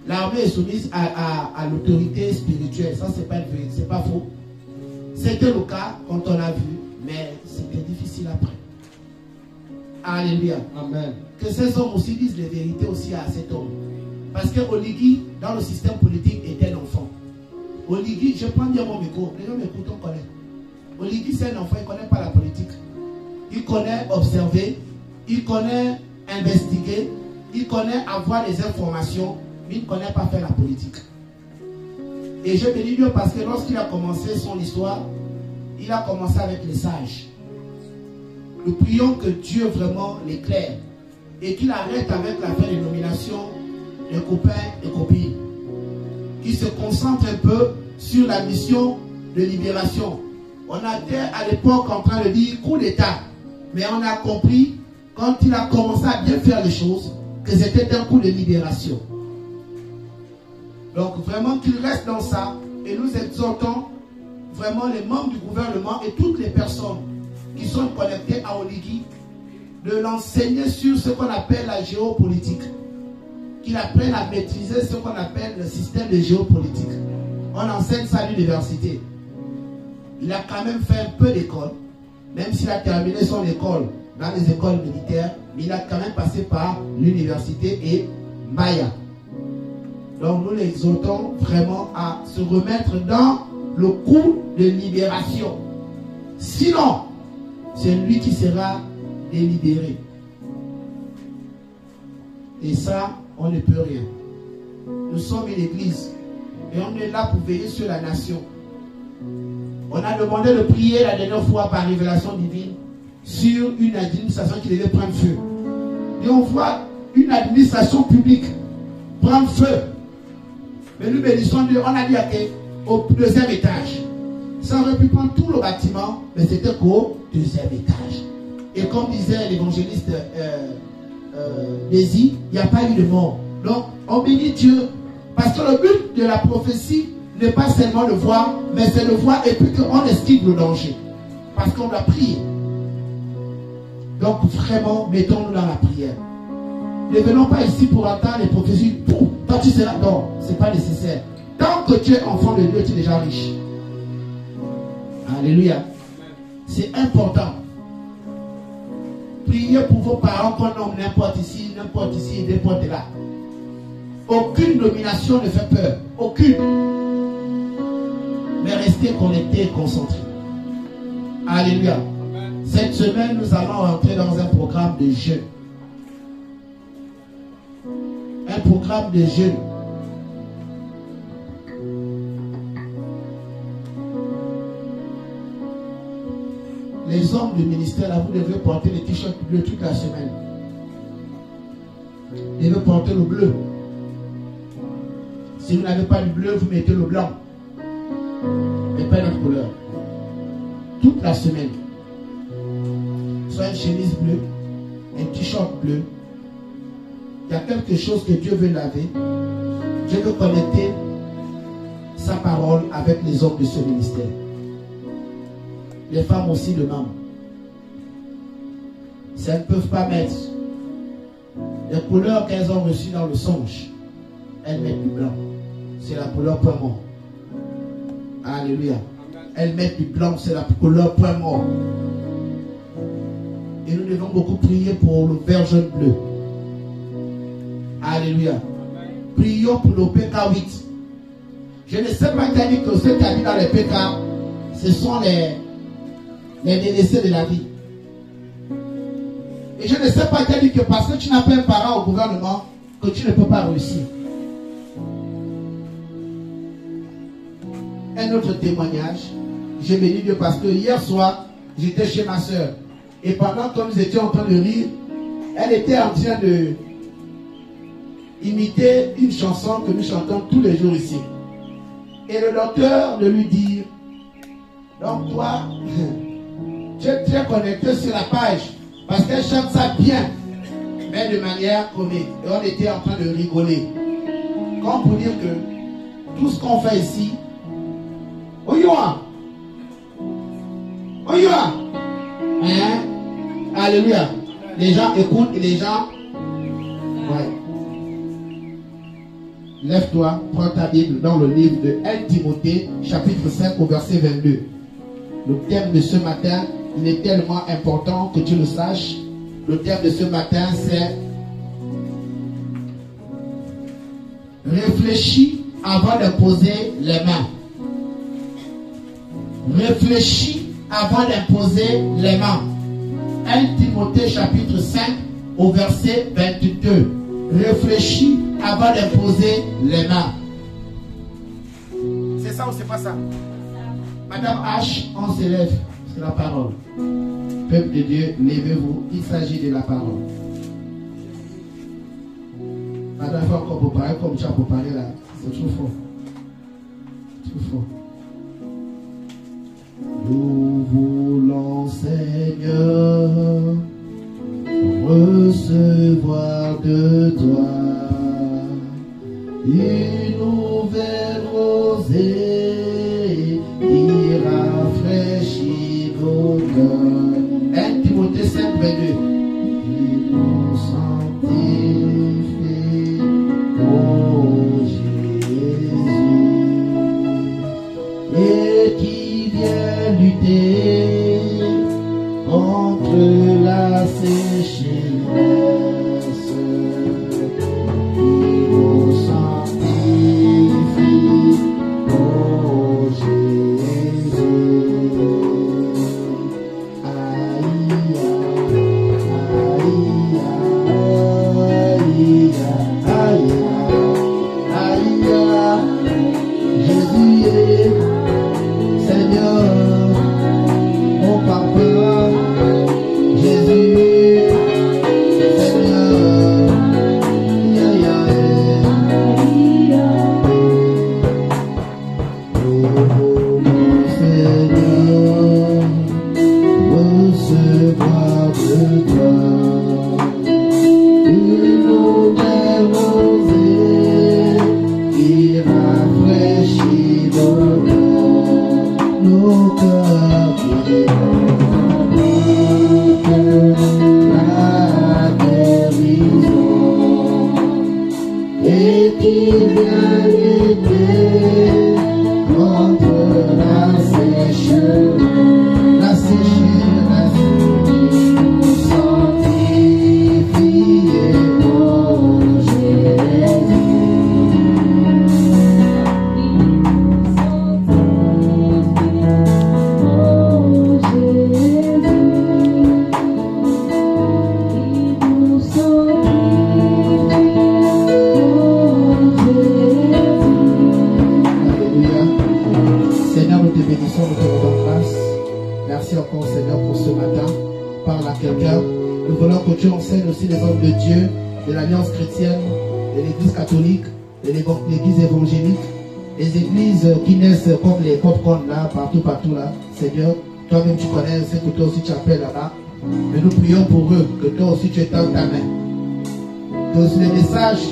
S1: l'armée est soumise à l'autorité spirituelle. Ça, c'est pas faux. C'était le cas quand on a vu, mais c'était difficile après. Alléluia.
S2: Amen.
S1: Que ces hommes aussi disent les vérités aussi à cet homme. Parce que Oligui, dans le système politique, était un enfant. Oligui, je prends bien mon micro, les gens m'écoutent, on connaît. Oligui, c'est un enfant, il ne connaît pas la politique. Il connaît observer, il connaît investiguer, il connaît avoir des informations, mais il ne connaît pas faire la politique. Et je bénis Dieu parce que lorsqu'il a commencé son histoire, il a commencé avec les sages. Nous prions que Dieu vraiment l'éclaire et qu'il arrête avec l'affaire des nominations de copains et copines. Qu'il se concentre un peu sur la mission de libération. On était à l'époque en train de dire coup d'État, mais on a compris quand il a commencé à bien faire les choses que c'était un coup de libération. Donc vraiment qu'il reste dans ça et nous exhortons vraiment les membres du gouvernement et toutes les personnes qui sont connectées à Oligui de l'enseigner sur ce qu'on appelle la géopolitique. Qu'il apprenne à maîtriser ce qu'on appelle le système de géopolitique. On enseigne ça à l'université. Il a quand même fait un peu d'école, même s'il a terminé son école dans les écoles militaires, mais il a quand même passé par l'université et Maya. Donc nous l'exhortons vraiment à se remettre dans le coup de libération. Sinon, c'est lui qui sera délibéré. Et ça, on ne peut rien. Nous sommes une église et on est là pour veiller sur la nation. On a demandé de prier la dernière fois par révélation divine sur une administration qui devait prendre feu. Et on voit une administration publique prendre feu. Mais nous bénissons Dieu. On a dit au deuxième étage. Ça aurait pu prendre tout le bâtiment, mais c'était qu'au deuxième étage. Et comme disait l'évangéliste Daisy, il n'y a pas eu de mort. Donc, on bénit Dieu. Parce que le but de la prophétie n'est pas seulement de voir, mais c'est de voir et puis qu'on esquive le danger. Parce qu'on doit prier. Donc, vraiment, mettons-nous dans la prière. Ne venons pas ici pour entendre les prophéties. Toi, tu seras. Non, ce n'est pas nécessaire. Tant que tu es enfant de Dieu, tu es déjà riche. Alléluia. C'est important. Priez pour vos parents qu'on nomme n'importe ici et n'importe là. Aucune domination ne fait peur. Aucune. Mais restez connectés et concentrés. Alléluia. Cette semaine, nous allons rentrer dans un programme de jeûne. Un programme de jeûne. Les hommes du ministère, là, vous devez porter les t-shirts bleus toute la semaine. Vous devez porter le bleu. Si vous n'avez pas le bleu, vous mettez le blanc. Mais pas notre couleur. Toute la semaine. Soit une chemise bleue, un t-shirt bleu. Il y a quelque chose que Dieu veut laver. Dieu veut connecter sa parole avec les hommes de ce ministère. Les femmes aussi de même. Si elles ne peuvent pas mettre les couleurs qu'elles ont reçues dans le songe, elles mettent du blanc. C'est la couleur point mort. Alléluia. Elles mettent du blanc, c'est la couleur point mort. Et nous devons beaucoup prier pour le vert jaune bleu. Alléluia. Prions pour le PK8. Je ne sais pas qui a dit que ceux qui habitent dans les PK, ce sont les délaissés de la vie. Et je ne sais pas qui a dit que parce que tu n'as pas un parent au gouvernement, que tu ne peux pas réussir. Un autre témoignage. J'ai béni Dieu parce que hier soir, j'étais chez ma soeur. Et pendant que nous étions en train de rire, elle était en train de imiter une chanson que nous chantons tous les jours ici. Et le docteur de lui dire, donc toi, tu es très connecté sur la page, parce qu'elle chante ça bien, mais de manière comique. Et on était en train de rigoler. Comme pour dire que tout ce qu'on fait ici, Oyoa, Oyoa, hein? Alléluia. Les gens écoutent et les gens, ouais. Lève-toi, prends ta Bible dans le livre de 1 Timothée, chapitre 5 au verset 22. Le thème de ce matin, il est tellement important que tu le saches. Le thème de ce matin, c'est réfléchis avant de poser les mains. Réfléchis avant d'imposer les mains. 1 Timothée chapitre 5 au verset 22. Réfléchis avant d'imposer les mains. C'est ça ou c'est pas ça? Madame H, on se lève. C'est la parole. Peuple de Dieu, levez-vous. Il s'agit de la parole. Madame, il faut encore préparer comme tu as préparé là. C'est trop fort. Trop fort. Nous voulons, Seigneur, recevoir de toi une nouvelle rosée qui rafraîchit nos cœurs. 1 Timothée 5, 22. Qui nous sanctifie, ô Jésus, et qui vient lutter contre la sécheresse, qui nous sanctifie, ô Partout là, Seigneur, toi-même tu connais ce que toi aussi tu appelles là-bas, mais nous prions pour eux, que toi aussi tu étends ta main, que les messages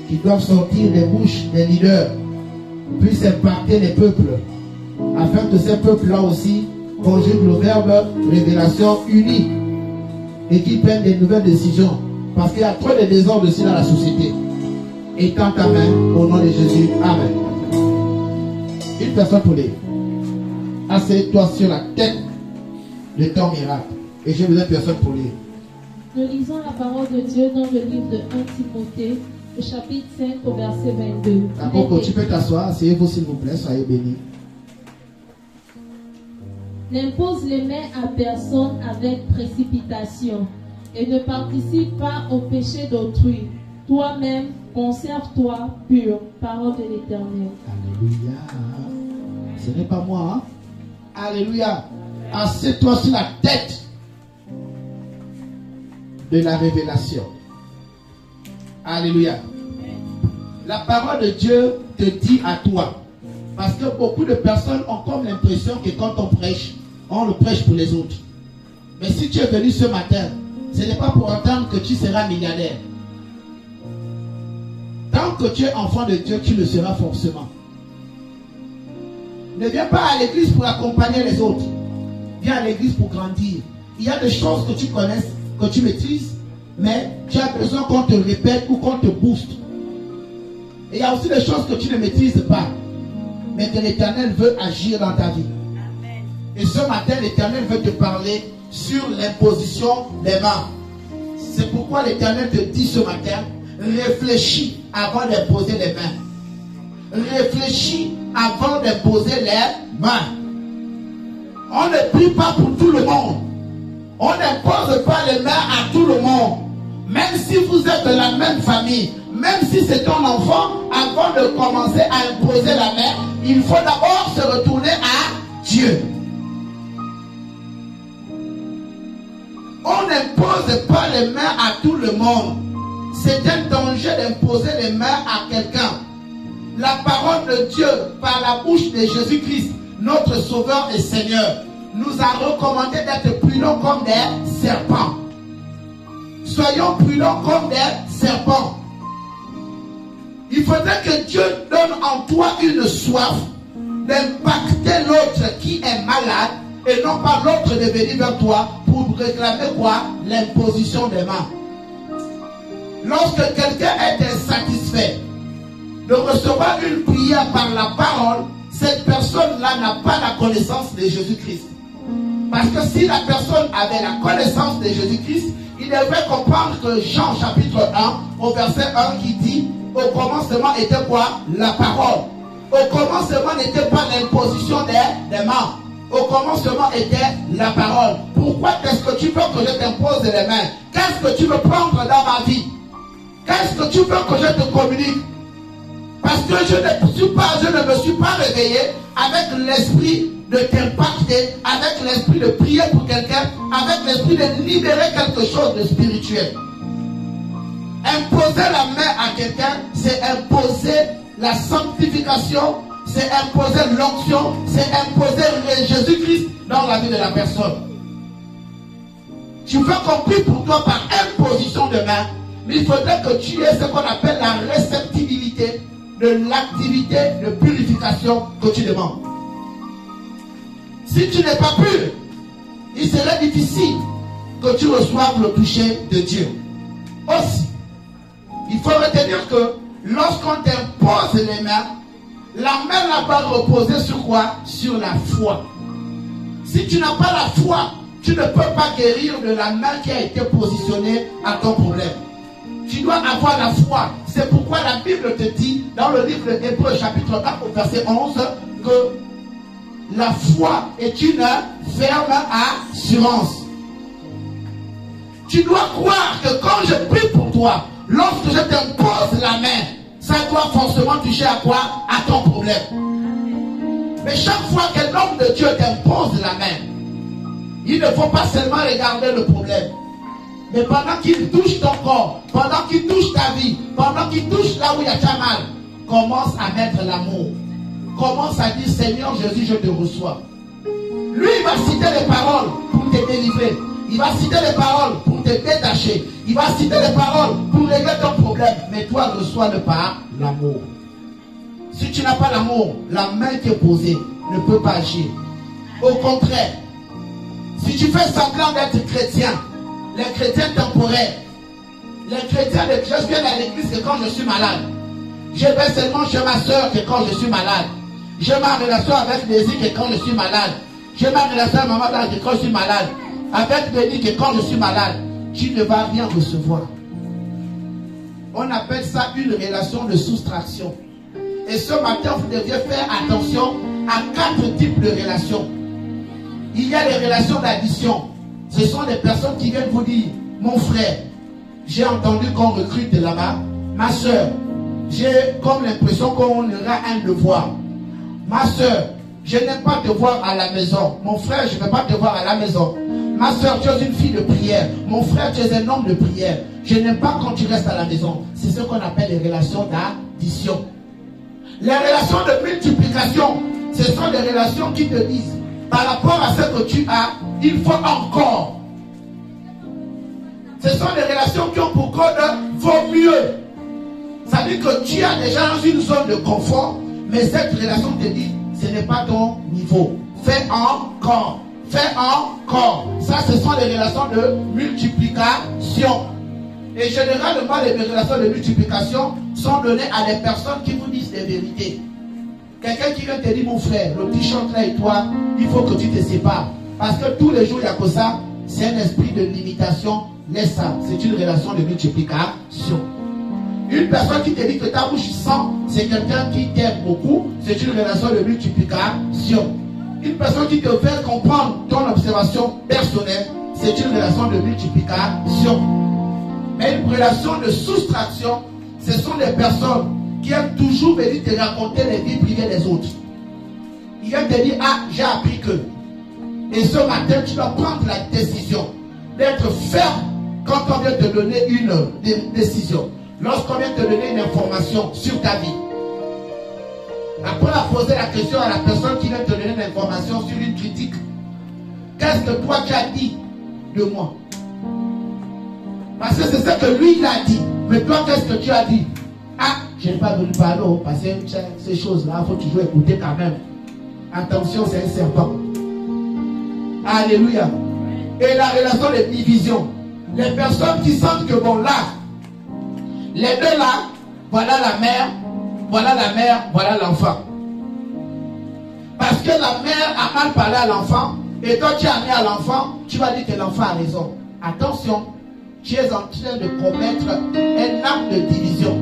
S1: qui doivent sortir des bouches des leaders puissent impacter les peuples, afin que ces peuples-là aussi conjuguent le verbe révélation unie et qu'ils prennent des nouvelles décisions, parce qu'il y a trop de désordre aussi dans la société. Étends ta main au nom de Jésus. Amen. Une personne pour les. Assieds-toi sur la tête de ton miracle. Et j'ai besoin de personne pour lire.
S3: Nous lisons la parole de Dieu dans le livre de 1 Timothée, au chapitre 5, au verset 22.
S1: D'accord, tu peux t'asseoir. Asseyez-vous s'il vous plaît. Soyez bénis.
S3: N'impose les mains à personne avec précipitation et ne participe pas au péché d'autrui. Toi-même, conserve-toi pur. Parole de l'Éternel.
S1: Alléluia. Ce n'est pas moi, hein? Alléluia. Assieds-toi sur la tête de la révélation. Alléluia. La parole de Dieu te dit à toi. Parce que beaucoup de personnes ont comme l'impression que quand on le prêche pour les autres. Mais si tu es venu ce matin, ce n'est pas pour entendre que tu seras millionnaire. Tant que tu es enfant de Dieu, tu le seras forcément. Ne viens pas à l'église pour accompagner les autres. Viens à l'église pour grandir. Il y a des choses que tu connais, que tu maîtrises, mais tu as besoin qu'on te répète ou qu'on te booste. Et il y a aussi des choses que tu ne maîtrises pas, mais que l'Éternel veut agir dans ta vie. Et ce matin, l'Éternel veut te parler sur l'imposition des mains. C'est pourquoi l'Éternel te dit ce matin, réfléchis avant d'imposer les mains. Réfléchis avant d'imposer les mains. On ne prie pas pour tout le monde. On n'impose pas les mains à tout le monde. Même si vous êtes de la même famille, même si c'est ton enfant, avant de commencer à imposer la main, il faut d'abord se retourner à Dieu. On n'impose pas les mains à tout le monde. C'est un danger d'imposer les mains à quelqu'un. La parole de Dieu, par la bouche de Jésus-Christ, notre Sauveur et Seigneur, nous a recommandé d'être prudents comme des serpents. Soyons prudents comme des serpents. Il faudrait que Dieu donne en toi une soif d'impacter l'autre qui est malade et non pas l'autre de venir vers toi pour réclamer quoi? L'imposition des mains. Lorsque quelqu'un est insatisfait de recevoir une prière par la parole, cette personne-là n'a pas la connaissance de Jésus-Christ. Parce que si la personne avait la connaissance de Jésus-Christ, il devrait comprendre que Jean chapitre 1, au verset 1 qui dit, au commencement était quoi? La parole. Au commencement n'était pas l'imposition des mains. Au commencement était la parole. Pourquoi est-ce que tu veux que je t'impose les mains? Qu'est-ce que tu veux prendre dans ma vie? Qu'est-ce que tu veux que je te communique? Parce que je ne me suis pas réveillé avec l'esprit de t'impacter, avec l'esprit de prier pour quelqu'un, avec l'esprit de libérer quelque chose de spirituel. Imposer la main à quelqu'un, c'est imposer la sanctification, c'est imposer l'onction, c'est imposer Jésus-Christ dans la vie de la personne. Tu veux qu'on prie pour toi par imposition de main, mais il faudrait que tu aies ce qu'on appelle la réceptivité de l'activité de purification que tu demandes. Si tu n'es pas pur, il serait difficile que tu reçoives le toucher de Dieu. Aussi, il faut retenir que lorsqu'on t'impose les mains, la main n'a pas reposé sur quoi? Sur la foi. Si tu n'as pas la foi, tu ne peux pas guérir de la main qui a été positionnée à ton problème. Tu dois avoir la foi. C'est pourquoi la Bible te dit, dans le livre de Hébreux chapitre 1 au verset 11, que la foi est une ferme assurance. Tu dois croire que quand je prie pour toi, lorsque je t'impose la main, ça doit forcément toucher à quoi? À ton problème. Mais chaque fois que l'homme de Dieu t'impose la main, il ne faut pas seulement regarder le problème, mais pendant qu'il touche ton corps, pendant qu'il touche ta vie, pendant qu'il touche là où il y a ta mal, commence à mettre l'amour. Commence à dire, Seigneur Jésus, je te reçois. Lui, il va citer les paroles pour te délivrer. Il va citer les paroles pour te détacher. Il va citer les paroles pour régler ton problème. Mais toi, reçois-le par l'amour. Si tu n'as pas l'amour, la main qui est posée ne peut pas agir. Au contraire, si tu fais semblant d'être chrétien, les chrétiens temporaires, les chrétiens, je viens à l'église que quand je suis malade. Je vais seulement chez ma soeur que quand je suis malade. J'ai ma relation avec Daisy que quand je suis malade. J'ai ma relation avec maman que quand je suis malade. Avec Béni que quand je suis malade. Tu ne vas rien recevoir. On appelle ça une relation de soustraction. Et ce matin, vous deviez faire attention à 4 types de relations. Il y a les relations d'addition. Ce sont des personnes qui viennent vous dire, mon frère, j'ai entendu qu'on recrute là-bas. Ma soeur, j'ai comme l'impression qu'on aura un devoir. Ma soeur, je n'aime pas te voir à la maison. Mon frère, je ne veux pas te voir à la maison. Ma soeur, tu es une fille de prière. Mon frère, tu es un homme de prière. Je n'aime pas quand tu restes à la maison. C'est ce qu'on appelle les relations d'addition. Les relations de multiplication, ce sont des relations qui te disent, par rapport à ce que tu as, il faut encore. Ce sont des relations qui ont pour code vaut mieux. Ça veut dire que tu as déjà dans une zone de confort, mais cette relation te dit, ce n'est pas ton niveau. Fais encore. Fais encore. Ça, ce sont des relations de multiplication. Et généralement, les relations de multiplication sont données à des personnes qui vous disent des vérités. Quelqu'un qui vient te dire, mon frère, le petit chanteur et toi, il faut que tu te sépares. Parce que tous les jours, il n'y a que ça. C'est un esprit de limitation. Laisse ça. C'est une relation de multiplication. Une personne qui te dit que ta bouche sent, c'est quelqu'un qui t'aime beaucoup. C'est une relation de multiplication. Une personne qui te fait comprendre ton observation personnelle, c'est une relation de multiplication. Mais une relation de soustraction, ce sont des personnes qui aiment toujours venir te raconter les vies privées des autres. Ils viennent te dire, ah, j'ai appris que. Et ce matin, tu dois prendre la décision d'être ferme quand on vient te donner une décision. Lorsqu'on vient te donner une information sur ta vie. Après à poser la question à la personne qui vient te donner une information sur une critique. Qu'est-ce que toi tu as dit de moi? Parce que c'est ce que lui il a dit. Mais toi qu'est-ce que tu as dit? Ah, je n'ai pas voulu parler parce que ces choses-là, il faut toujours écouter quand même. Attention, c'est un serpent. Alléluia. Et la relation de division. Les personnes qui sentent que bon là, les deux là, voilà la mère, voilà l'enfant. Parce que la mère a mal parlé à l'enfant, et toi tu as mis à l'enfant, tu vas dire que l'enfant a raison. Attention, tu es en train de commettre un acte de division.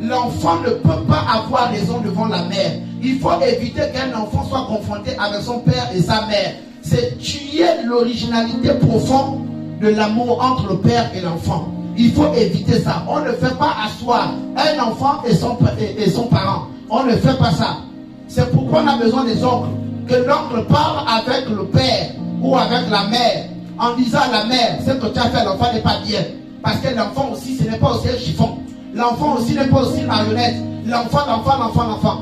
S1: L'enfant ne peut pas avoir raison devant la mère. Il faut éviter qu'un enfant soit confronté avec son père et sa mère. C'est tuer l'originalité profonde de l'amour entre le père et l'enfant. Il faut éviter ça. On ne fait pas asseoir un enfant et son parent. On ne fait pas ça. C'est pourquoi on a besoin des oncles. Que l'oncle parle avec le père ou avec la mère en disant à la mère, ce que tu as fait à l'enfant n'est pas bien. Parce que l'enfant aussi, ce n'est pas aussi un chiffon. L'enfant aussi n'est pas aussi une marionnette. L'enfant,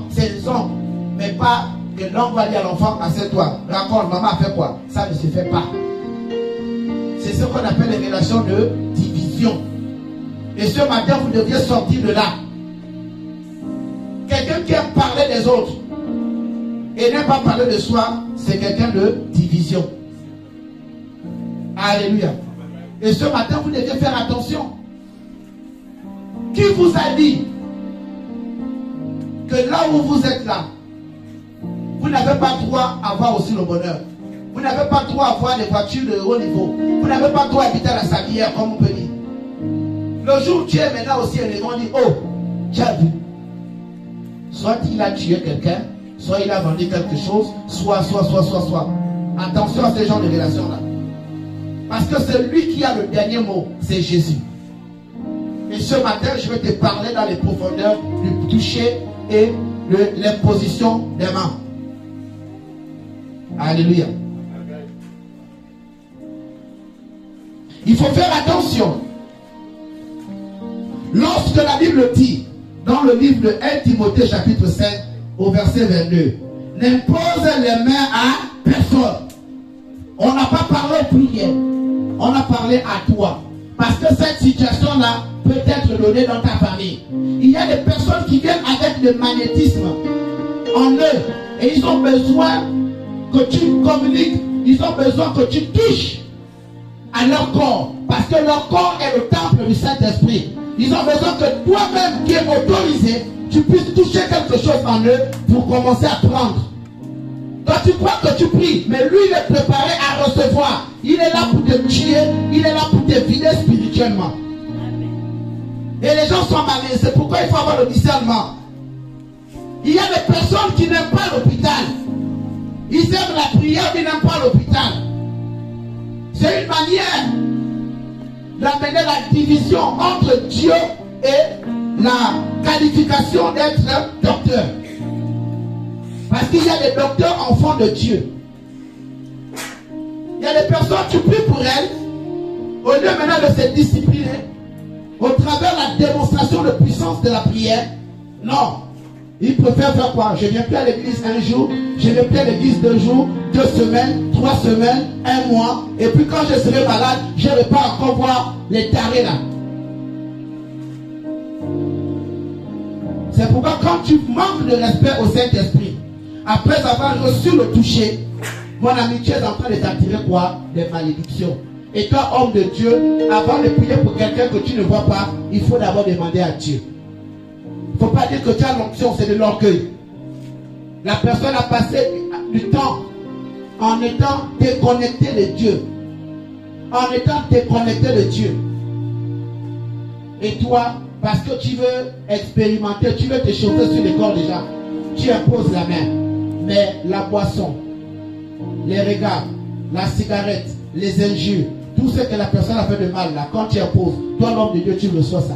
S1: c'est les oncles. Mais pas que l'oncle va dire à l'enfant, assieds-toi. Raconte, maman a fait quoi? Ça ne se fait pas. C'est ce qu'on appelle les relations de division. Et ce matin, vous deviez sortir de là. Quelqu'un qui aime parler des autres et n'aime pas parler de soi, c'est quelqu'un de division. Alléluia. Et ce matin, vous devez faire attention. Qui vous a dit que là où vous êtes là, vous n'avez pas droit à avoir aussi le bonheur. Vous n'avez pas droit à avoir des voitures de haut niveau. Vous n'avez pas droit à habiter à la sablière, comme on peut dire. Le jour où tu es maintenant aussi élégant, on dit, oh, tu as vu. Soit il a tué quelqu'un, soit il a vendu quelque chose, soit. Attention à ce genre de relations-là. Parce que celui qui a le dernier mot, c'est Jésus. Et ce matin, je vais te parler dans les profondeurs du toucher et de l'imposition des mains. Alléluia. Il faut faire attention. Lorsque la Bible dit, dans le livre de 1 Timothée chapitre 5, au verset 22, n'impose les mains à personne. On n'a pas parlé aux prières. On a parlé à toi. Parce que cette situation-là peut être donnée dans ta famille. Il y a des personnes qui viennent avec le magnétisme en eux. Et ils ont besoin que tu communiques. Ils ont besoin que tu touches à leur corps. Parce que leur corps est le temple du Saint-Esprit. Ils ont besoin que toi-même qui es autorisé, tu puisses toucher quelque chose en eux pour commencer à prendre. Toi tu crois que tu pries, mais lui il est préparé à recevoir. Il est là pour te tuer, il est là pour te vider spirituellement. Et les gens sont malins, c'est pourquoi il faut avoir le discernement. Il y a des personnes qui n'aiment pas l'hôpital. Ils aiment la prière, mais ils n'aiment pas l'hôpital. C'est une manière d'amener la division entre Dieu et la qualification d'être docteur. Parce qu'il y a des docteurs enfants de Dieu. Il y a des personnes, tu pries pour elles, au lieu maintenant de se discipliner, au travers de la démonstration de puissance de la prière. Non. Ils préfèrent faire quoi? Je ne viens plus à l'église un jour, je ne viens plus à l'église 2 jours, 2 semaines, 3 semaines, 1 mois. Et puis quand je serai malade, je ne vais pas encore voir les tarés là. C'est pourquoi quand tu manques de respect au Saint-Esprit, après avoir reçu le toucher, mon ami, tu es en train de t'attirer quoi? Des malédictions. Et toi, homme de Dieu, avant de prier pour quelqu'un que tu ne vois pas, il faut d'abord demander à Dieu. Il ne faut pas dire que tu as l'onction, c'est de l'orgueil. La personne a passé du temps en étant déconnectée de Dieu. En étant déconnectée de Dieu. Et toi, parce que tu veux expérimenter, tu veux te chauffer sur les corps déjà, tu imposes la main. Mais la boisson, les regards, la cigarette, les injures, tout ce que la personne a fait de mal là, quand tu imposes, toi l'homme de Dieu, tu reçois ça.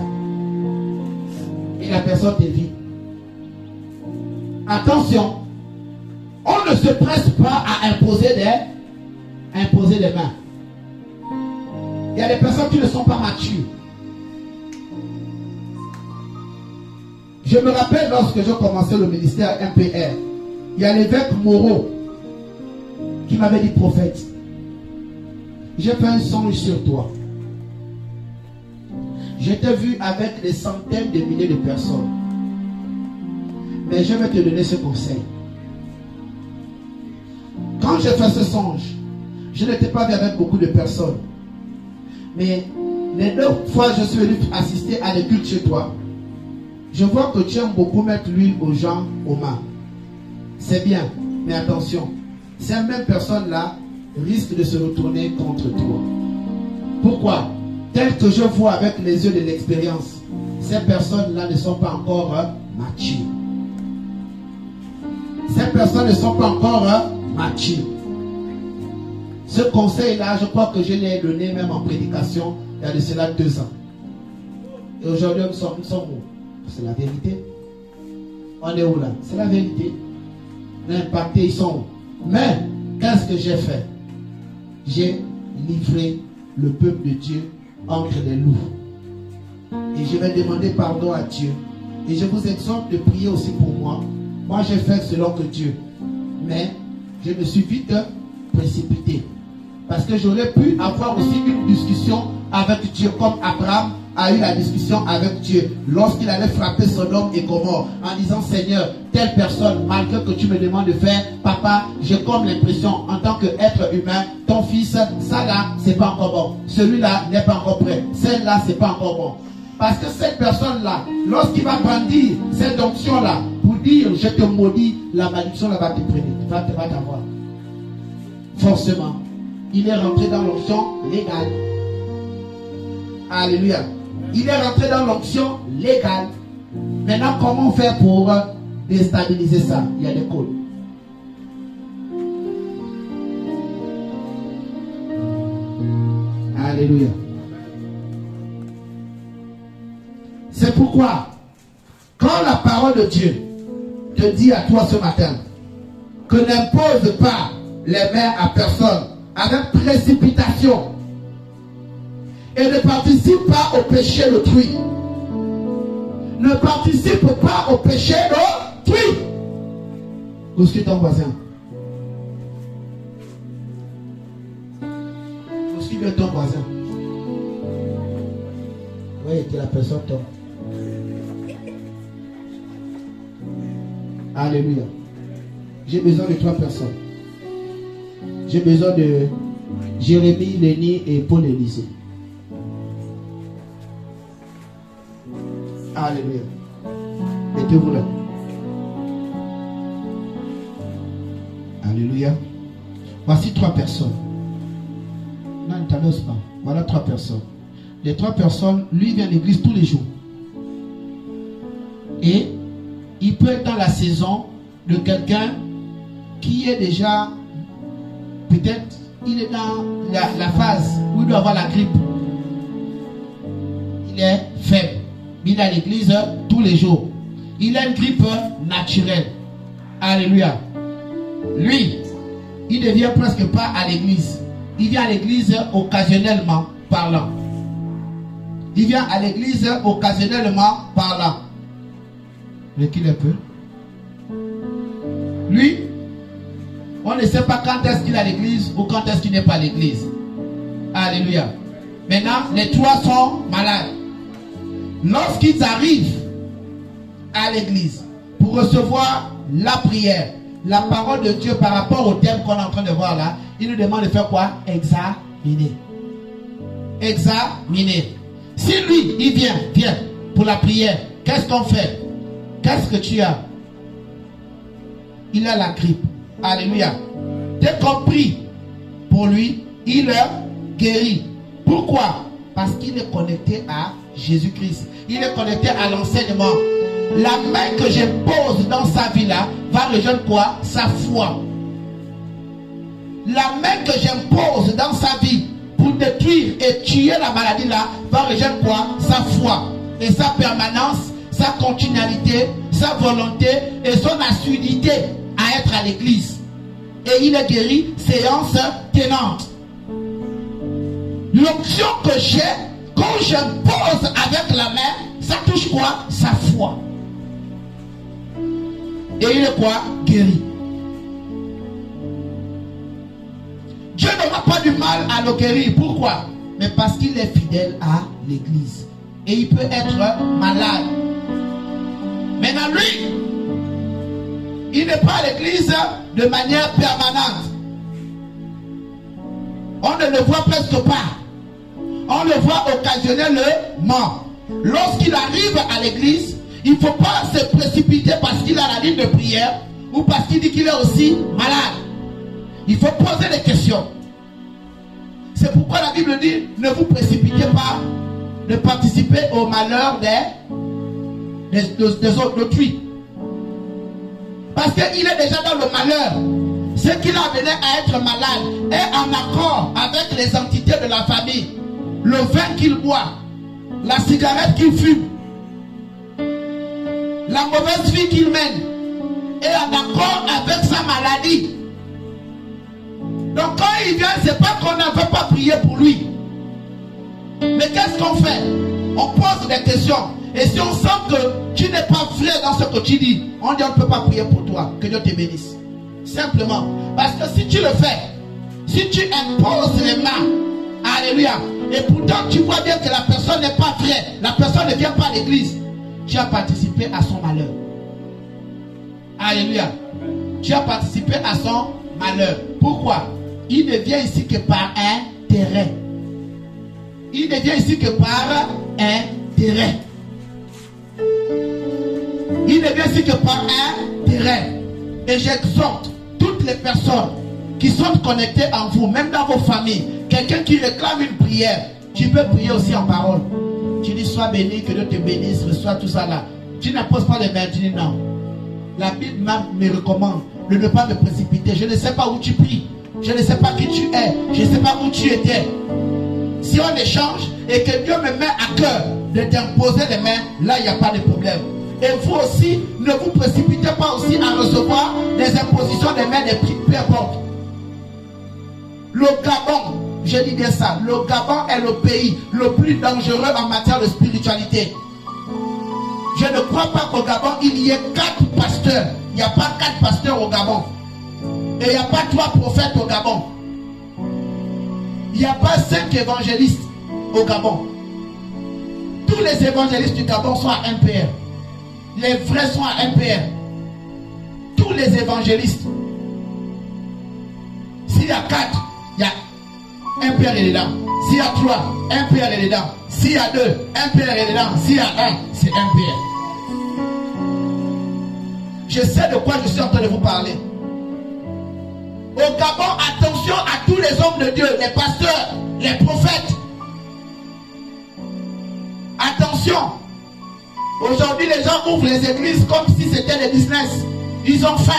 S1: Et la personne t'évite. Attention, on ne se presse pas à imposer des mains. Il y a des personnes qui ne sont pas matures. Je me rappelle lorsque je commençais le ministère MPR, il y a l'évêque Moreau qui m'avait dit, prophète, j'ai fait un songe sur toi. Je t'ai vu avec des centaines de milliers de personnes. Mais je vais te donner ce conseil. Quand j'ai fait ce songe, je n'étais pas vu avec beaucoup de personnes. Mais les 2 fois je suis venu assister à des cultes chez toi, je vois que tu aimes beaucoup mettre l'huile aux gens aux mains. C'est bien, mais attention, ces mêmes personnes-là risquent de se retourner contre toi. Pourquoi? Tel que je vois avec les yeux de l'expérience, ces personnes-là ne sont pas encore matures. Ces personnes ne sont pas encore matures. Ce conseil-là, je crois que je l'ai donné même en prédication il y a de cela 2 ans. Et aujourd'hui, nous sommes où? C'est la vérité. On est où là? C'est la vérité. L'impacté, ils sont où? Mais, qu'est-ce que j'ai fait? J'ai livré le peuple de Dieu entre les loups. Et je vais demander pardon à Dieu. Et je vous exhorte de prier aussi pour moi. Moi, j'ai fait selon que Dieu. Mais, je me suis vite précipité. Parce que j'aurais pu avoir aussi une discussion avec Dieu, comme Abraham a eu la discussion avec Dieu lorsqu'il allait frapper Sodome et Gomorrhe en disant, Seigneur, telle personne, malgré que tu me demandes de faire, papa, j'ai comme l'impression en tant qu'être humain, ton fils, ça là, c'est pas encore bon. Celui-là n'est pas encore prêt. Celle-là, c'est pas encore bon. Parce que cette personne-là, lorsqu'il va brandir cette onction-là, pour dire je te maudis, la malédiction là va te prendre, va t'avoir. Forcément. Il est rentré dans l'onction légale. Alléluia. Il est rentré dans l'onction légale. Maintenant, comment faire pour déstabiliser ça? Il y a des codes. Alléluia. C'est pourquoi, quand la parole de Dieu te dit à toi ce matin que n'impose pas les mains à personne avec précipitation et ne participe pas au péché d'autrui. Ne participe pas au péché d'autrui. Bouscule ton voisin. Bouscule ton voisin. Oui, que la personne tombe. Alléluia. J'ai besoin de 3 personnes. J'ai besoin de Jérémie, Lénie et Paul Élysée. Alléluia. Mettez-vous là. Alléluia. Voici 3 personnes. Non, ne t'annonce pas. Voilà 3 personnes. Les 3 personnes, lui vient à l'église tous les jours. Et il peut être dans la saison de quelqu'un qui est déjà, peut-être, il est dans la phase où il doit avoir la grippe. Il est faible. Il est à l'église tous les jours. Il a une grippe naturelle. Alléluia. Lui, il ne vient presque pas à l'église. Il vient à l'église occasionnellement parlant. Il vient à l'église occasionnellement parlant. Recule un peu. Lui, on ne sait pas quand est-ce qu'il est à l'église ou quand est-ce qu'il n'est pas à l'église. Alléluia. Maintenant, les 3 sont malades. Lorsqu'ils arrivent à l'église pour recevoir la prière, la parole de Dieu par rapport au thème qu'on est en train de voir là, il nous demande de faire quoi? Examiner. Examiner. Si lui, il vient pour la prière, qu'est-ce qu'on fait? Qu'est-ce que tu as? Il a la grippe. Alléluia. Dès qu'on prie pour lui, il est guéri. Pourquoi? Parce qu'il est connecté à Jésus-Christ. Il est connecté à l'enseignement. La main que je pose dans sa vie là va rejoindre quoi? Sa foi. La main que j'impose dans sa vie pour détruire et tuer la maladie là va rejoindre quoi? Sa foi. Et sa permanence, sa continualité, sa volonté et son assiduité à être à l'église. Et il est guéri, séance tenante. L'onction que j'ai, quand je pose avec la main, ça touche quoi? Sa foi. Et il est quoi? Guéri. Dieu n'aura pas du mal à le guérir. Pourquoi? Mais parce qu'il est fidèle à l'église. Et il peut être malade. Maintenant lui, il n'est pas à l'église de manière permanente. On ne le voit presque pas. On le voit occasionnellement. Lorsqu'il arrive à l'église, il ne faut pas se précipiter parce qu'il a la ligne de prière ou parce qu'il dit qu'il est aussi malade. Il faut poser des questions. C'est pourquoi la Bible dit, ne vous précipitez pas de participer au malheur des autres, d'autrui. Parce qu'il est déjà dans le malheur. Ce qui l'a amené à être malade est en accord avec les entités de la famille. Le vin qu'il boit, la cigarette qu'il fume, la mauvaise vie qu'il mène est en accord avec sa maladie. Donc quand il vient, c'est pas qu'on ne veut pas prier pour lui. Mais qu'est-ce qu'on fait? On pose des questions. Et si on sent que tu n'es pas vrai dans ce que tu dis, on dit on ne peut pas prier pour toi. Que Dieu te bénisse. Simplement. Parce que si tu le fais, si tu imposes les mains, alléluia, et pourtant tu vois bien que la personne n'est pas vraie, la personne ne vient pas à l'église, tu as participé à son malheur. Alléluia. Tu as participé à son malheur. Pourquoi? Il ne vient ici que par intérêt. Il ne vient ici que par intérêt. Il ne vient ici que par intérêt. Et j'exhorte toutes les personnes qui sont connectées en vous, même dans vos familles. Quelqu'un qui réclame une prière, tu peux prier aussi en parole. Tu dis sois béni, que Dieu te bénisse, reçois tout ça là. Tu n'imposes pas les mains, tu dis non. La Bible me recommande de ne pas me précipiter. Je ne sais pas où tu pries. Je ne sais pas qui tu es. Je ne sais pas où tu étais. Si on échange et que Dieu me met à cœur de t'imposer les mains, là il n'y a pas de problème. Et vous aussi, ne vous précipitez pas aussi à recevoir des impositions des mains des prix, peu importe. Le Gabon, je dis bien ça, le Gabon est le pays le plus dangereux en matière de spiritualité. Je ne crois pas qu'au Gabon, il y ait 4 pasteurs. Il n'y a pas 4 pasteurs au Gabon. Et il n'y a pas 3 prophètes au Gabon. Il n'y a pas 5 évangélistes au Gabon. Tous les évangélistes du Gabon sont à MPR. Les vrais sont à MPR. Tous les évangélistes. S'il y a 4, il y a MPR est dedans. S'il y a 3, MPR est dedans. S'il y a 2, MPR est dedans. S'il y a 1, c'est MPR. Je sais de quoi je suis en train de vous parler. Au Gabon, attention à tous les hommes de Dieu, les pasteurs, les prophètes. Attention. Aujourd'hui, les gens ouvrent les églises comme si c'était des business. Ils ont faim.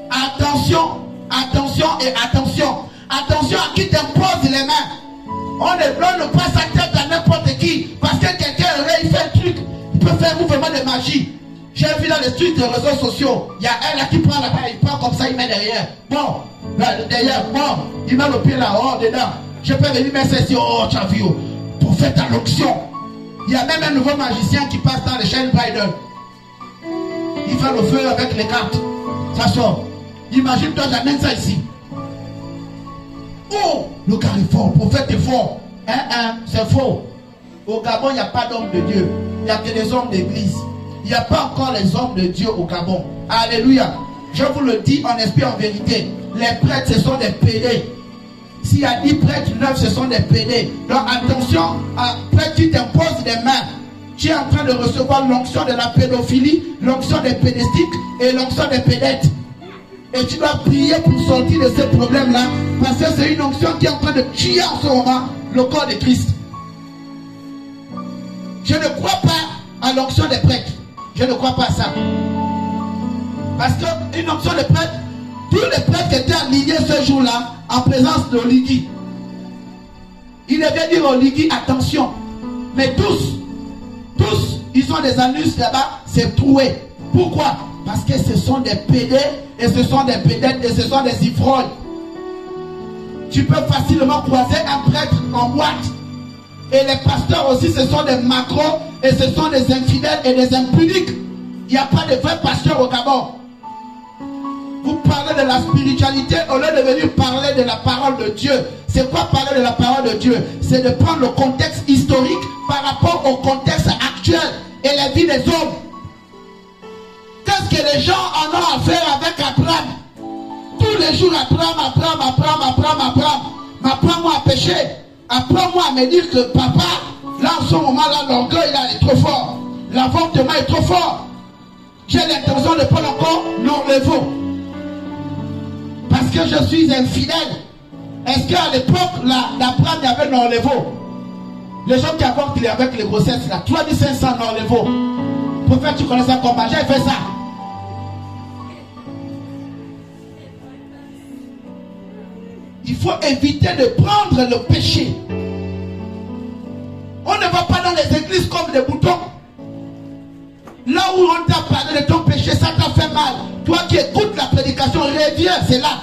S1: Attention, attention et attention. Attention à qui t'impose les mains. On ne passe sa tête à n'importe qui. Parce que quelqu'un il fait un truc. Il peut faire un mouvement de magie. J'ai vu dans les trucs de réseaux sociaux. Il y a un là qui prend là-bas. Il prend comme ça, il met derrière. Bon, là, derrière, bon. Il met le pied là, oh, dedans. Je peux venir mettre ça ici. Oh, tu as vu. Oh. Pour faire ta l'onction. Il y a même un nouveau magicien qui passe dans les chaînes Biden. Il fait le feu avec les cartes. Ça sort. Imagine-toi, j'amène ça ici. Oh, le gars est fort, le prophète est fort. C'est faux. Au Gabon, il n'y a pas d'hommes de Dieu. Il n'y a que des hommes d'église. Il n'y a pas encore les hommes de Dieu au Gabon. Alléluia. Je vous le dis en esprit, en vérité. Les prêtres, ce sont des pédés. S'il y a 10 prêtres, 9, ce sont des pédés. Donc attention, à prêtre qui t'impose des mains. Tu es en train de recevoir l'onction de la pédophilie, l'onction des pédestiques et l'onction des pédètes. Et tu dois prier pour sortir de ces problèmes-là. Parce que c'est une onction qui est en train de tuer en ce moment le corps de Christ. Je ne crois pas à l'onction des prêtres. Je ne crois pas à ça. Parce qu'une onction de prêtre, tous les prêtres qui étaient alignés ce jour-là, en présence de Oligui. Il devait dire au Oligui, attention. Mais tous, ils ont des anus là-bas, c'est troué. Pourquoi? Parce que ce sont des pédés, et ce sont des pédètes, et ce sont des ivrognes. Tu peux facilement croiser un prêtre en boîte. Et les pasteurs aussi, ce sont des macros, et ce sont des infidèles et des impudiques. Il n'y a pas de vrais pasteurs au Gabon. Vous parlez de la spiritualité au lieu de venir parler de la parole de Dieu. C'est quoi parler de la parole de Dieu? C'est de prendre le contexte historique par rapport au contexte actuel et la vie des hommes. Qu'est-ce que les gens en ont à faire avec Abraham? Tous les jours, Abraham. Apprends-moi à pécher. Apprends-moi à me dire que papa, là en ce moment-là, l'orgueil là est trop fort. L'avortement est trop fort. J'ai l'intention de prendre encore l'enlèvement. Parce que je suis infidèle. Est-ce qu'à l'époque, l'Abraham y avait l'enlèvement? Les gens qui avortent avec les grossesses là, 3500 l'enlèvement. Prophète, tu connais ça comment? J'ai fait ça. Il faut éviter de prendre le péché. On ne va pas dans les églises comme des boutons. Là où on t'a parlé de ton péché, ça t'a fait mal. Toi qui écoutes la prédication, reviens, c'est là.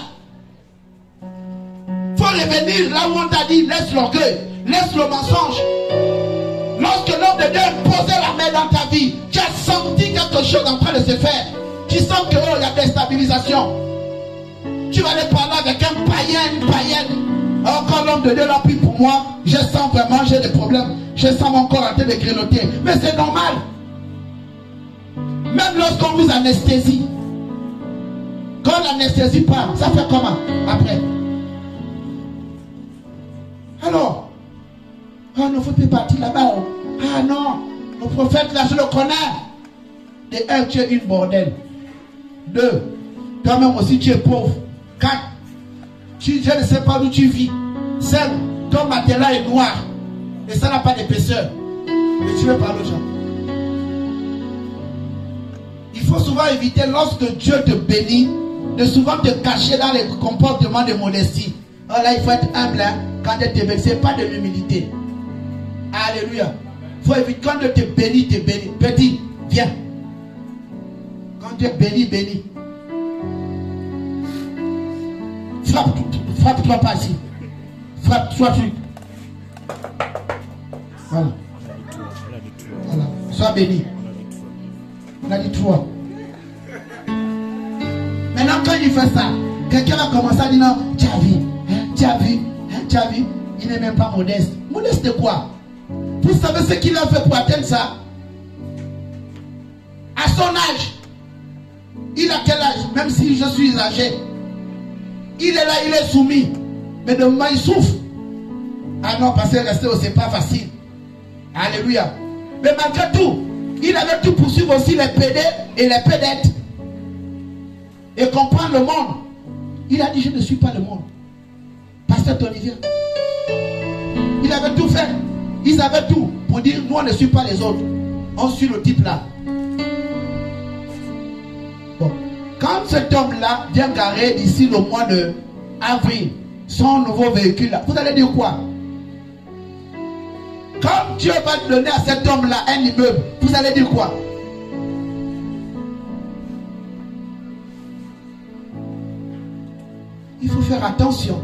S1: Il faut revenir là où on t'a dit, laisse l'orgueil, laisse le mensonge. Lorsque l'homme de Dieu posait la main dans ta vie, tu as senti quelque chose en train de se faire. Tu sens que il y a déstabilisation. Tu vas aller parler avec un païen, une païenne. Alors quand l'homme de Dieu l'a pris pour moi, je sens vraiment, j'ai des problèmes. Je sens mon corps en train de grignoter. Mais c'est normal. Même lorsqu'on vous anesthésie. Quand l'anesthésie part, ça fait comment après? Alors, oh non, faut plus partir là-bas. Ah non, le prophète là, je le connais. De 1, tu es une bordel. 2, toi-même aussi tu es pauvre. 4, je ne sais pas d'où tu vis. 5, ton matelas est noir. Et ça n'a pas d'épaisseur. Et tu veux parler aux gens. Il faut souvent éviter, lorsque Dieu te bénit, de souvent te cacher dans les comportements de modestie. Oh là, il faut être humble, hein, quand Dieu te bénit. Ce n'est pas de l'humilité. Alléluia. Il faut éviter, quand Dieu te bénit, Petit, viens. Quand Dieu bénit, bénis. Frappe-toi pas ici. Frappe-toi tu. Voilà. Voilà. Sois béni. On a dit 3. Maintenant, quand il fait ça, quelqu'un va commencer à dire non, tu as vu, hein, tu as vu, hein, tu as vu. Il n'est même pas modeste. Modeste de quoi? Vous savez ce qu'il a fait pour atteindre ça? À son âge. Il a quel âge? Même si je suis âgé. Il est là, il est soumis. Mais de moment, il souffre. Ah non, parce que rester aussi, c'est pas facile. Alléluia. Mais malgré tout, il avait tout poursuivre aussi les PD et les pédettes. Et comprendre le monde. Il a dit, je ne suis pas le monde. Pasteur Tony, il avait tout fait. Ils avaient tout pour dire, nous on ne suit pas les autres. On suit le type là. Bon. Quand cet homme-là vient garer d'ici le mois de avril, son nouveau véhicule là, vous allez dire quoi? Quand Dieu va donner à cet homme-là un immeuble, vous allez dire quoi? Il faut faire attention.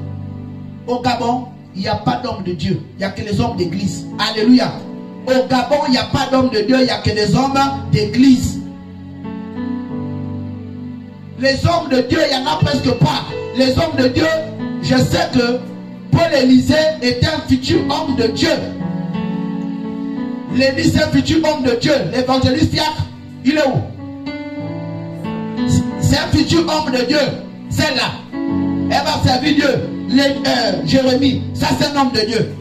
S1: Au Gabon, il n'y a pas d'homme de Dieu. Il n'y a que les hommes d'église. Alléluia. Au Gabon, il n'y a pas d'homme de Dieu. Il n'y a que les hommes d'église. Les hommes de Dieu, il n'y en a presque pas. Les hommes de Dieu, je sais que Paul-Élysée était un futur homme de Dieu. L'Élie, c'est un futur homme de Dieu. L'évangéliste Fiacre, il est où? C'est un futur homme de Dieu. C'est là. Elle va servir Dieu. Jérémie, ça c'est un homme de Dieu.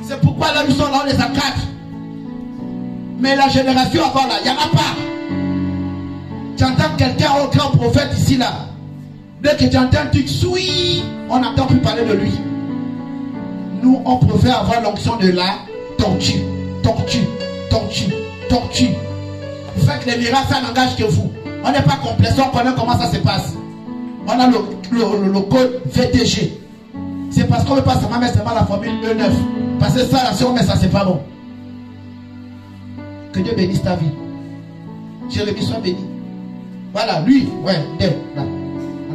S1: C'est pourquoi là, ils sont là, on les a 4. Mais la génération avant là, il n'y en a pas. Tu entends quelqu'un, un grand prophète ici là. Dès que tu entends un truc, on n'entend plus parler de lui. Nous, on préfère avoir l'onction de la tortue. Vous faites les miracles, ça n'engage que vous. On n'est pas complexé, on connaît comment ça se passe. On a le code VTG. C'est parce qu'on ne veut pas seulement mettre seulement la formule E9. Parce que ça, si on met ça, c'est pas bon. Que Dieu bénisse ta vie. Jérémie, sois béni. Voilà, lui, ouais, là.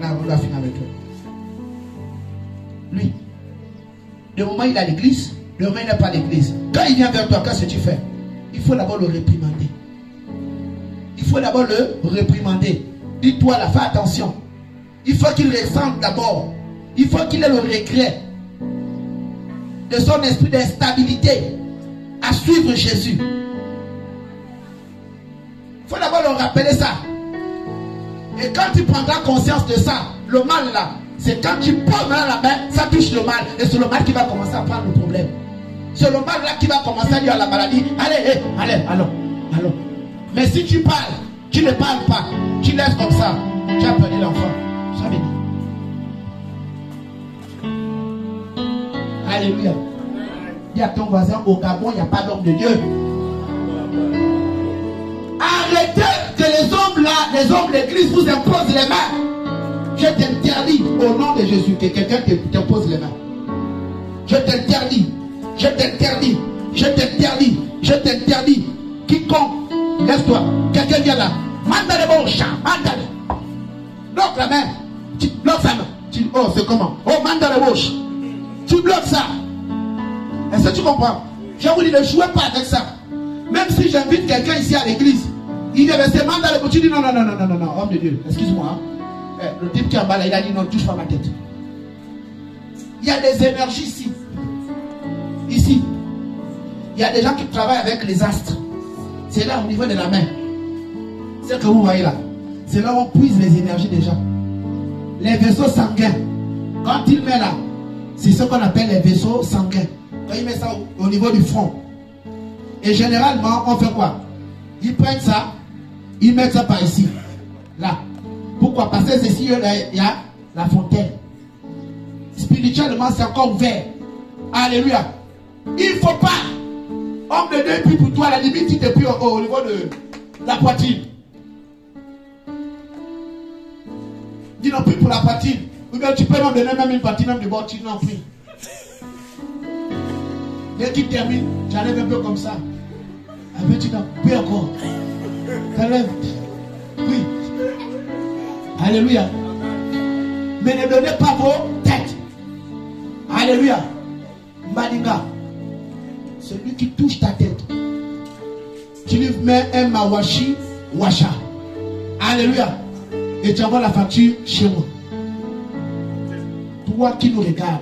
S1: On a fini avec toi. Lui. Le moment il a l'église, le moment il n'a pas l'église. Quand il vient vers toi, qu'est-ce que tu fais? Il faut d'abord le réprimander. Il faut d'abord le réprimander. Dis-toi là, fais attention. Il faut qu'il ressente d'abord. Il faut qu'il ait le regret de son esprit d'instabilité à suivre Jésus. Il faut d'abord le rappeler ça. Et quand tu prendras conscience de ça, le mal là, c'est quand tu poses la main, ça touche le mal. Et c'est le mal qui va commencer à prendre le problème. C'est le mal là qui va commencer à dire à la maladie, allez, allons. Mais si tu parles, tu ne parles pas, tu laisses comme ça, tu as perdu l'enfant. Sois béni. Alléluia. Dis à ton voisin, au Gabon, il n'y a pas d'homme de Dieu. Arrêtez que les hommes là, les hommes d'église vous imposent les mains. Je t'interdis au nom de Jésus que quelqu'un t'impose les mains. Je t'interdis. Quiconque, laisse-toi. Quelqu'un vient là. Mandale bon chat, mandale. Bloque la main. Tu bloques sa main. Oh, c'est comment? Oh, mandale bouche. Tu bloques ça. Est-ce que tu comprends? Je vous dis, ne jouez pas avec ça. Même si j'invite quelqu'un ici à l'église, il vient rester mandale bouche. Tu dis non, homme de Dieu, excuse-moi. Le type qui est en bas là, il a dit non, touche pas ma tête. Il y a des énergies ici. Ici. Il y a des gens qui travaillent avec les astres. C'est là au niveau de la main. C'est ce que vous voyez là. C'est là où on puise les énergies des gens. Les vaisseaux sanguins. Quand il met là, c'est ce qu'on appelle les vaisseaux sanguins. Quand il met ça au niveau du front. Et généralement, on fait quoi? Ils prennent ça, Ils mettent ça par ici. Là. Pourquoi? Parce que ici, il y a la fontaine. Spirituellement, c'est encore ouvert. Alléluia. Il ne faut pas. Homme de Dieu, puis pour toi, à la limite, tu te pries au niveau de la poitrine. Dis non plus pour la poitrine. Ou bien tu peux même donner même une partie même de bord, tu n'en pries. Dès qu'il termine, tu enlèves un peu comme ça. Après tu n'en pries encore. Tu enlèves. Oui. Alléluia. Mais ne donnez pas vos têtes. Alléluia. Maninga. Celui qui touche ta tête. Tu lui mets un mawashi washa. Alléluia. Et tu envoies la facture chez moi. Toi qui nous regardes,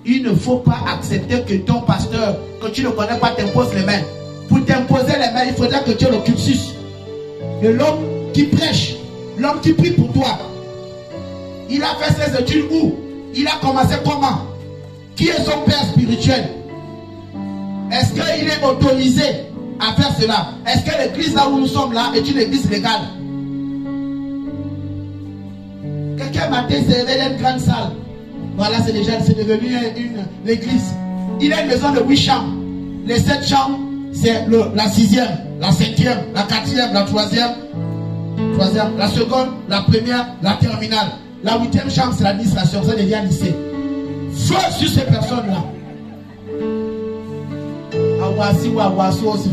S1: il ne faut pas accepter que ton pasteur, que tu ne connais pas, t'impose les mains. Pour t'imposer les mains, il faudra que tu aies le cursus de l'homme qui prêche, l'homme qui prie pour toi. Il a fait ses études où? Il a commencé comment? Qui est son père spirituel? Est-ce qu'il est autorisé à faire cela? Est-ce que l'église là où nous sommes là est une église légale? Quelqu'un m'a dit c'est une grande salle. Voilà, c'est déjà devenu l'église. Il a une maison de 8 chambres. Les 7 chambres, c'est la 6e, la 7e, la 4e, la 3e, la seconde, la première, la terminale. La 8e chambre, c'est l'administration. Ça devient lycée. Feu sur ces personnes-là. Awasi ou Awasu aussi.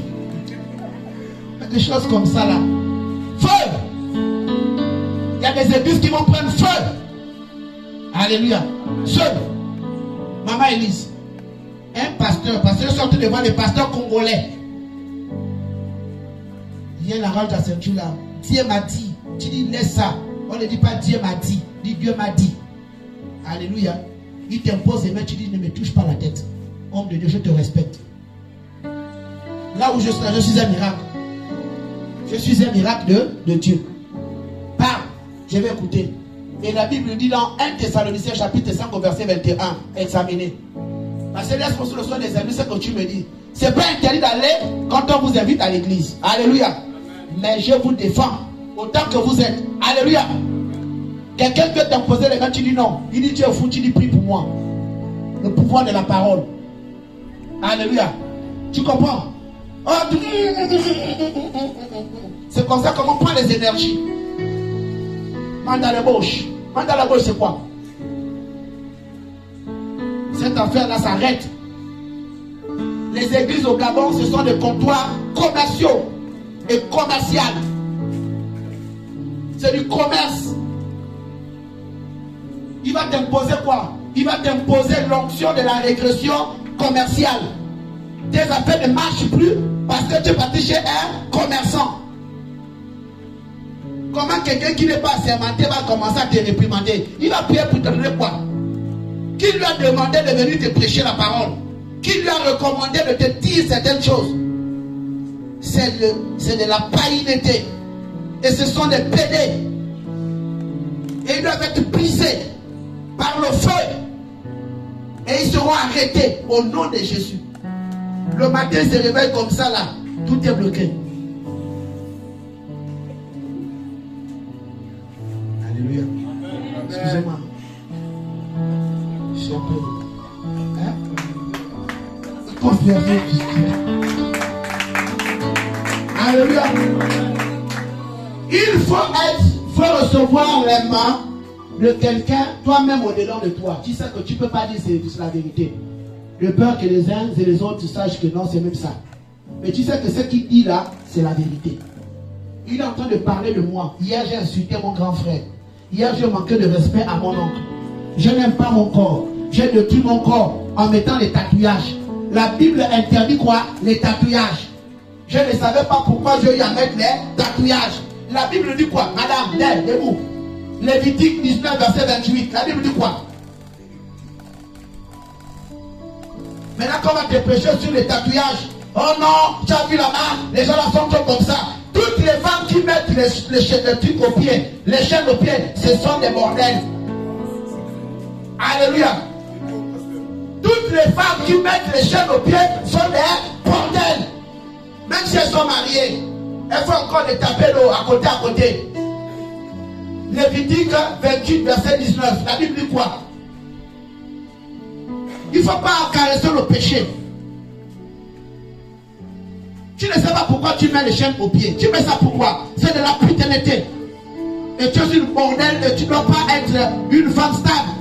S1: Des choses comme ça là. Feu! Il y a des églises qui vont prendre feu. Alléluia. Seul. Maman Élise. Un pasteur. Parce que je suis en train de voir des pasteurs congolais. Viens la rage de la ceinture là. Dieu m'a dit. Tu dis laisse ça. On ne dit pas Dieu m'a dit. Dis Dieu m'a dit. Alléluia. Il t'impose les mains. Tu dis ne me touche pas la tête. Homme de Dieu, je te respecte. Là où je suis là, je suis un miracle. Je suis un miracle de Dieu. Parle. Je vais écouter. Et la Bible dit dans 1 Thessaloniciens chapitre 5 au verset 21, examinez. Parce que laisse-moi sur le soin des amis ce que tu me dis. Ce n'est pas interdit d'aller quand on vous invite à l'église. Alléluia. Mais je vous défends autant que vous êtes. Alléluia. Quelqu'un peut t'imposer les mains, tu dis non. Il dit tu es fou, tu dis prie pour moi. Le pouvoir de la parole. Alléluia. Tu comprends? Oh, c'est comme ça qu'on prend les énergies. Manda la bouche. Manda la bouche, c'est quoi? Cette affaire-là s'arrête. Les églises au Gabon, ce sont des comptoirs commerciaux et commerciaux. C'est du commerce. Il va t'imposer quoi? Il va t'imposer l'onction de la régression commerciale. Tes affaires ne marchent plus parce que tu es parti chez un commerçant. Comment quelqu'un qui n'est pas assermenté va commencer à te réprimander? Il va prier pour te donner quoi? Qui lui a demandé de venir te prêcher la parole? Qui lui a recommandé de te dire certaines choses? C'est de la païneté. Et ce sont des pédés. Et ils doivent être brisés par le feu. Et ils seront arrêtés au nom de Jésus. Le matin, ils se réveillent comme ça là. Tout est bloqué. Alléluia. Excusez-moi. Je suis un peu. Hein? Confiance. Alléluia. Il faut recevoir les mains de quelqu'un, toi-même au-dedans de toi. Tu sais que tu ne peux pas dire c'est la vérité. De peur que les uns et les autres sachent que non, c'est même ça. Mais tu sais que ce qu'il dit là, c'est la vérité. Il est en train de parler de moi. Hier, j'ai insulté mon grand frère. Hier, j'ai manqué de respect à mon oncle. Je n'aime pas mon corps. J'ai détruit mon corps en mettant les tatouages. La Bible interdit quoi? Les tatouages. Je ne savais pas pourquoi j'ai eu à mettre les tatouages. La Bible dit quoi? Madame, debout. Lévitique 19, verset 28. La Bible dit quoi? Maintenant, quand on va te prêcher sur les tatouages, oh non, tu as vu là-bas, les gens là sont comme ça. Toutes les femmes qui mettent les trucs aux pieds, les chaînes aux pieds, ce sont des bordels. Alléluia. Toutes les femmes qui mettent les chaînes aux pieds sont des bordels. Même si elles sont mariées. Il faut encore les taper l'eau à côté. Lévitique 28, verset 19. La Bible dit quoi? Il ne faut pas caresser le péché. Tu ne sais pas pourquoi tu mets les chaînes aux pieds. Tu mets ça pourquoi? C'est de la puternité. Et tu es une bordel et tu ne dois pas être une femme stable.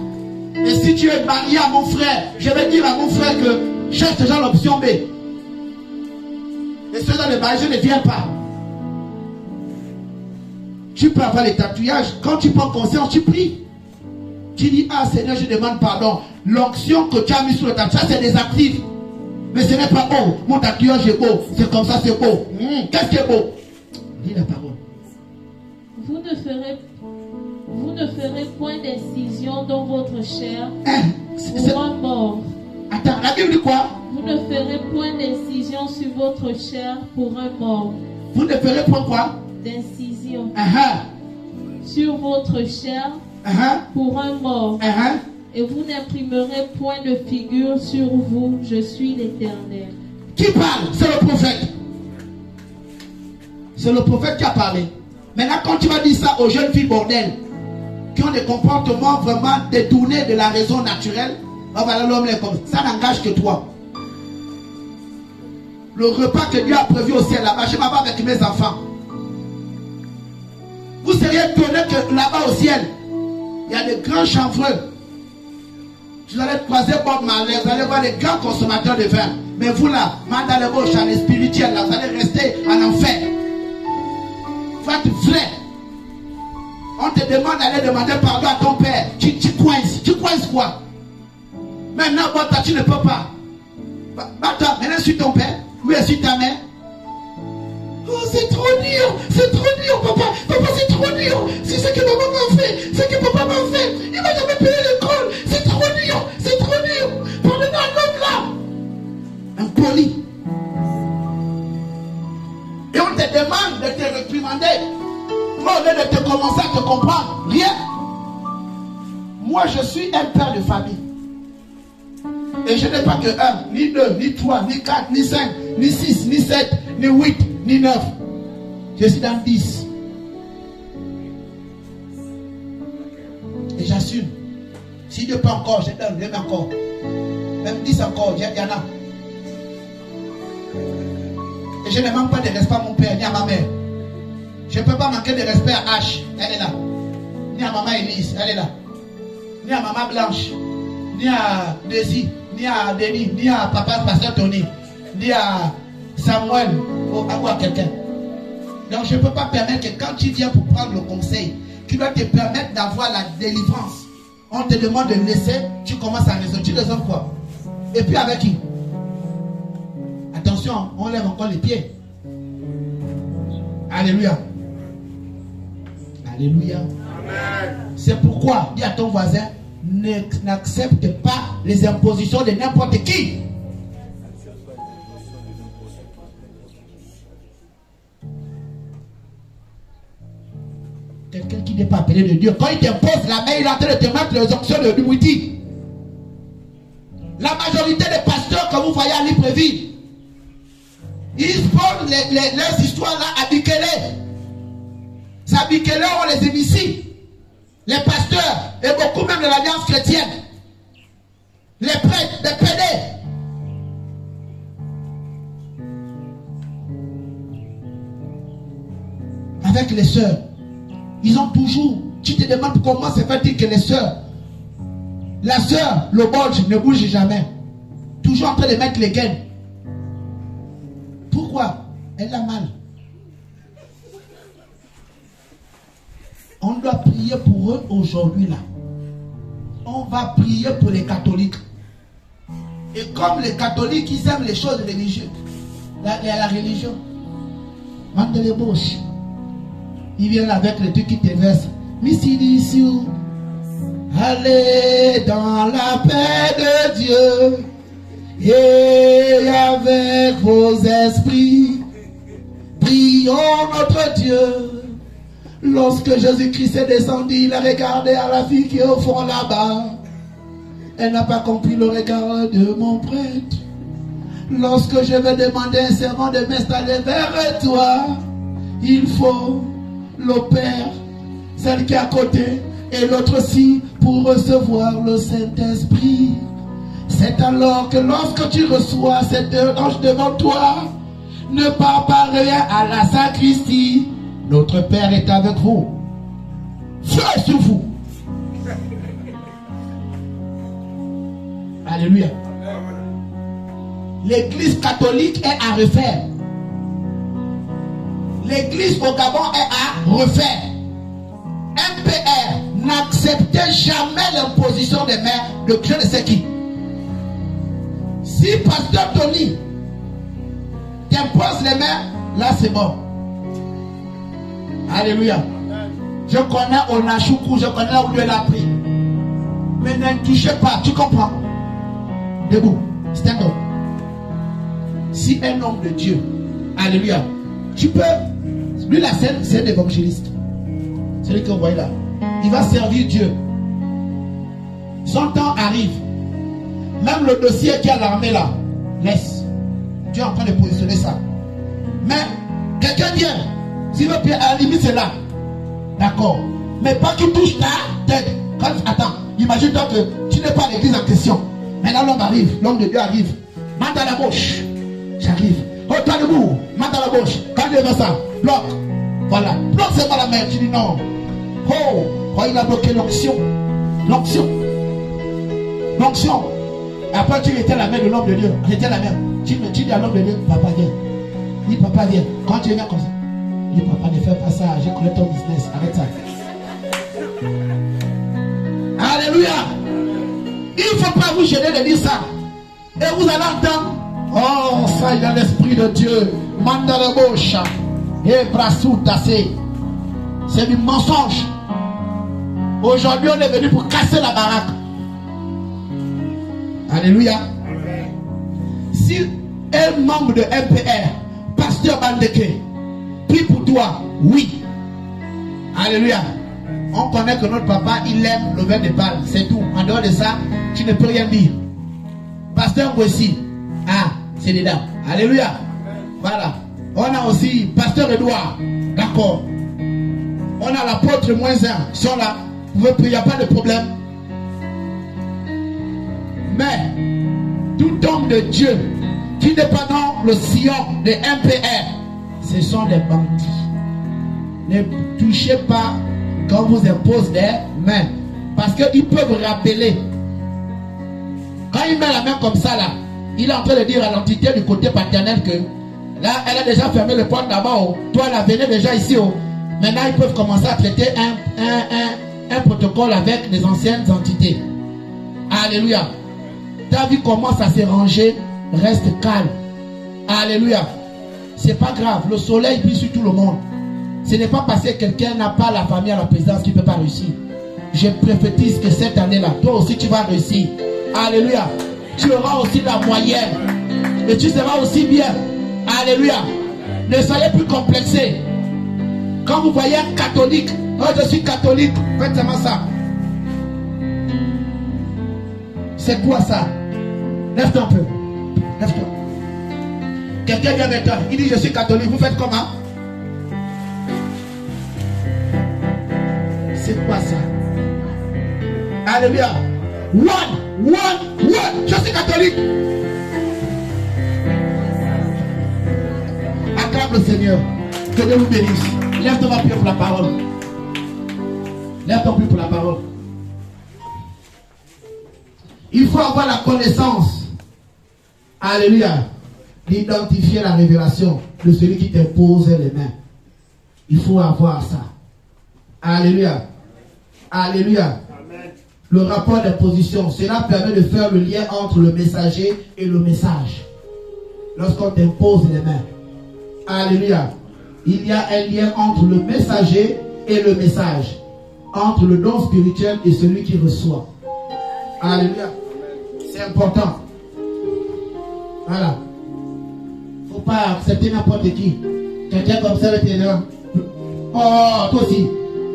S1: Et si tu es marié à mon frère, je vais dire à mon frère que cherche déjà l'option B. Et ce genre de mariage ne vient pas. Tu peux avoir les tatouages. Quand tu prends conscience, tu pries. Tu dis, ah Seigneur, je demande pardon. L'onction que tu as mis sur le tatouage, c'est des actifs. Mais ce n'est pas beau. Mon tatouage est beau. C'est comme ça, c'est beau. Qu'est-ce qui est beau? Dis la parole.
S3: Vous ne ferez point d'incision dans votre chair pour un mort.
S1: Attends, la Bible dit quoi?
S3: Vous ne ferez point d'incision sur votre chair pour un mort.
S1: Vous ne ferez point quoi?
S3: D'incision sur votre chair pour un mort. Et vous n'imprimerez point de figure sur vous. Je suis l'Éternel.
S1: Qui parle? C'est le prophète. C'est le prophète qui a parlé. Maintenant, quand tu vas dire ça aux jeunes filles bordel qui ont des comportements vraiment détournés de la raison naturelle, oh voilà, l'homme est comme ça. Ça n'engage que toi. Le repas que Dieu a prévu au ciel là-bas, je m'en vais avec mes enfants. Vous seriez étonné que là-bas au ciel, il y a des grands chanvreux. Vous allez croiser Bob Marley, vous allez voir les grands consommateurs de vin. Mais vous là, mandalez vos chalets spirituels là, vous allez rester en enfer. Il faut être vrai. On te demande d'aller demander pardon à ton père. Tu coinces. Tu coinces quoi? Maintenant, toi, tu ne peux pas. Toi, maintenant, suis ton père. Oui, suis ta mère. Oh, c'est trop dur, papa. Papa, c'est trop dur. C'est ce que maman m'a fait. C'est ce que papa m'a fait. Il m'a jamais payé l'école. C'est trop dur. Pardonne à l'homme là. Impoli. Et on te demande de te réprimander. Au lieu de te commencer à te comprendre. Rien. Moi, je suis un père de famille. Et je n'ai pas que 1, ni 2, ni 3, ni 4, ni 5, ni 6, ni 7, ni 8, ni 9. Je suis dans 10. Et j'assume. Si Dieu peut encore, je donne, je mets encore. Même 10 encore, il y en a. Et je ne manque pas de respect à mon père, ni à ma mère. Je ne peux pas manquer de respect à H, elle est là. Ni à maman Elise, elle est là. Ni à maman Blanche, ni à Desi, ni à Denis, ni à papa pasteur Tony, ni à Samuel ou à quelqu'un. Donc je ne peux pas permettre que quand tu viens pour prendre le conseil, qui doit te permettre d'avoir la délivrance, on te demande de laisser, tu commences à raisonner. Tu raisonnes quoi? Et puis avec qui? Attention, on lève encore les pieds. Alléluia. Alléluia. C'est pourquoi, dis à ton voisin, n'accepte pas les impositions de n'importe qui. Quelqu'un qui n'est pas appelé de Dieu, quand il t'impose la main, il est en train de te mettre les onctions de l'humilité. La majorité des pasteurs que vous voyez à Libreville, ils prennent leurs histoires là à Bikele. C'est à Bikele on les initie. Les pasteurs et beaucoup même de l'Alliance chrétienne. Les prêtres, les pédés. Avec les sœurs. Ils ont toujours. Tu te demandes comment se fait-il que les sœurs. La sœur, le bolge, ne bouge jamais. Toujours en train de mettre les gaines. Pourquoi? Elle a mal. On doit prier pour eux aujourd'hui là. On va prier pour les catholiques. Et comme les catholiques, ils aiment les choses religieuses. La religion. Mande les bouches. Ils viennent avec les trucs qui te versent. Missidissou. Allez dans la paix de Dieu. Et avec vos esprits, prions notre Dieu. Lorsque Jésus-Christ est descendu, il a regardé à la fille qui est au fond là-bas. Elle n'a pas compris le regard de mon prêtre. Lorsque je vais demander un serment de m'installer vers toi, il faut le Père, celle qui est à côté, et l'autre aussi, pour recevoir le Saint-Esprit. C'est alors que lorsque tu reçois cet ange devant toi, ne pars pas rien à la sacristie. Notre Père est avec vous. Feu sur vous. Alléluia. L'église catholique est à refaire. L'église au Gabon est à refaire. MPR n'acceptait jamais l'imposition des mains de je ne sais qui. Si Pasteur Tony t'impose les mains, là c'est bon. Alléluia. Je connais Onachoukou, je connais où Dieu l'a pris. Mais ne touchez pas, tu comprends? Debout, stand up. Si un homme de Dieu, alléluia, tu peux, lui la scène, c'est un évangéliste. C'est lui que vous voyez là. Il va servir Dieu. Son temps arrive. Même le dossier qui a l'armée là, laisse. Dieu est en train de positionner ça. Mais quelqu'un vient. S'il veut bien, à la limite c'est là. D'accord. Mais pas qu'il touche ta tête. Attends, imagine-toi que tu n'es pas l'église en question. Maintenant l'homme arrive, l'homme de Dieu arrive. Main dans la gauche. J'arrive. Oh, toi debout. Main dans la gauche. Quand tu veux ça, bloque. Voilà. Bloque c'est pas la main. Tu dis non. Oh, il a bloqué l'onction. L'onction. L'onction. Après tu étais la main de l'homme de Dieu. J'étais la main. Tu dis à l'homme de Dieu, papa viens. Dis papa viens. Quand tu viens comme ça. Dis papa ne fais pas ça. J'ai connais ton business. Arrête ça. Alléluia. Il ne faut pas vous gêner de dire ça. Et vous allez entendre. Oh, ça il y a l'esprit de Dieu. Mandarabosha. Et brassou tassé. C'est du mensonge. Aujourd'hui on est venu pour casser la baraque. Alléluia. Si un membre de MPR, Pasteur Bandeke, prie pour toi, oui. Alléluia. On connaît que notre papa, il aime le vin de palme. C'est tout. En dehors de ça, tu ne peux rien dire. Pasteur Ngwesi, ah, c'est dedans. Alléluia. Voilà. On a aussi Pasteur Edouard. D'accord. On a l'apôtre moins 1. Ils sont là. Vous pouvez prier, il n'y a pas de problème. Mais, tout homme de Dieu qui n'est pas dans le sillon de MPR, ce sont des bandits. Ne touchez pas quand on vous impose des mains. Parce qu'ils peuvent rappeler. Quand il met la main comme ça là, il est en train de dire à l'entité du côté paternel que là, elle a déjà fermé le porte là-bas. Oh. Toi, elle venait déjà ici. Oh. Maintenant, ils peuvent commencer à traiter un protocole avec les anciennes entités. Alléluia. Ta vie commence à se ranger. Reste calme. Alléluia. C'est pas grave. Le soleil brille sur tout le monde. Ce n'est pas parce que quelqu'un n'a pas la famille à la présidence qu'il ne peut pas réussir. Je prophétise que cette année-là, toi aussi tu vas réussir. Alléluia. Tu auras aussi la moyenne. Et tu seras aussi bien. Alléluia. Ne soyez plus complexés. Quand vous voyez un catholique, oh je suis catholique, faites seulement ça. C'est quoi ça? Lève-toi un peu. Lève-toi. Quelqu'un vient avec toi, il dit je suis catholique, vous faites comment? C'est quoi ça? Alléluia. One. Je suis catholique. Acclame le Seigneur. Que Dieu vous bénisse. Lève ton pied pour la parole. Lève ton pied pour la parole. Il faut avoir la connaissance. Alléluia. D'identifier la révélation de celui qui t'impose les mains. Il faut avoir ça. Alléluia. Alléluia. Amen. Le rapport d'imposition, cela permet de faire le lien entre le messager et le message. Lorsqu'on t'impose les mains. Alléluia. Il y a un lien entre le messager et le message. Entre le don spirituel et celui qui reçoit. Alléluia. C'est important. Voilà. Faut pas accepter n'importe qui. Quelqu'un comme ça, le ténor. Oh, toi aussi.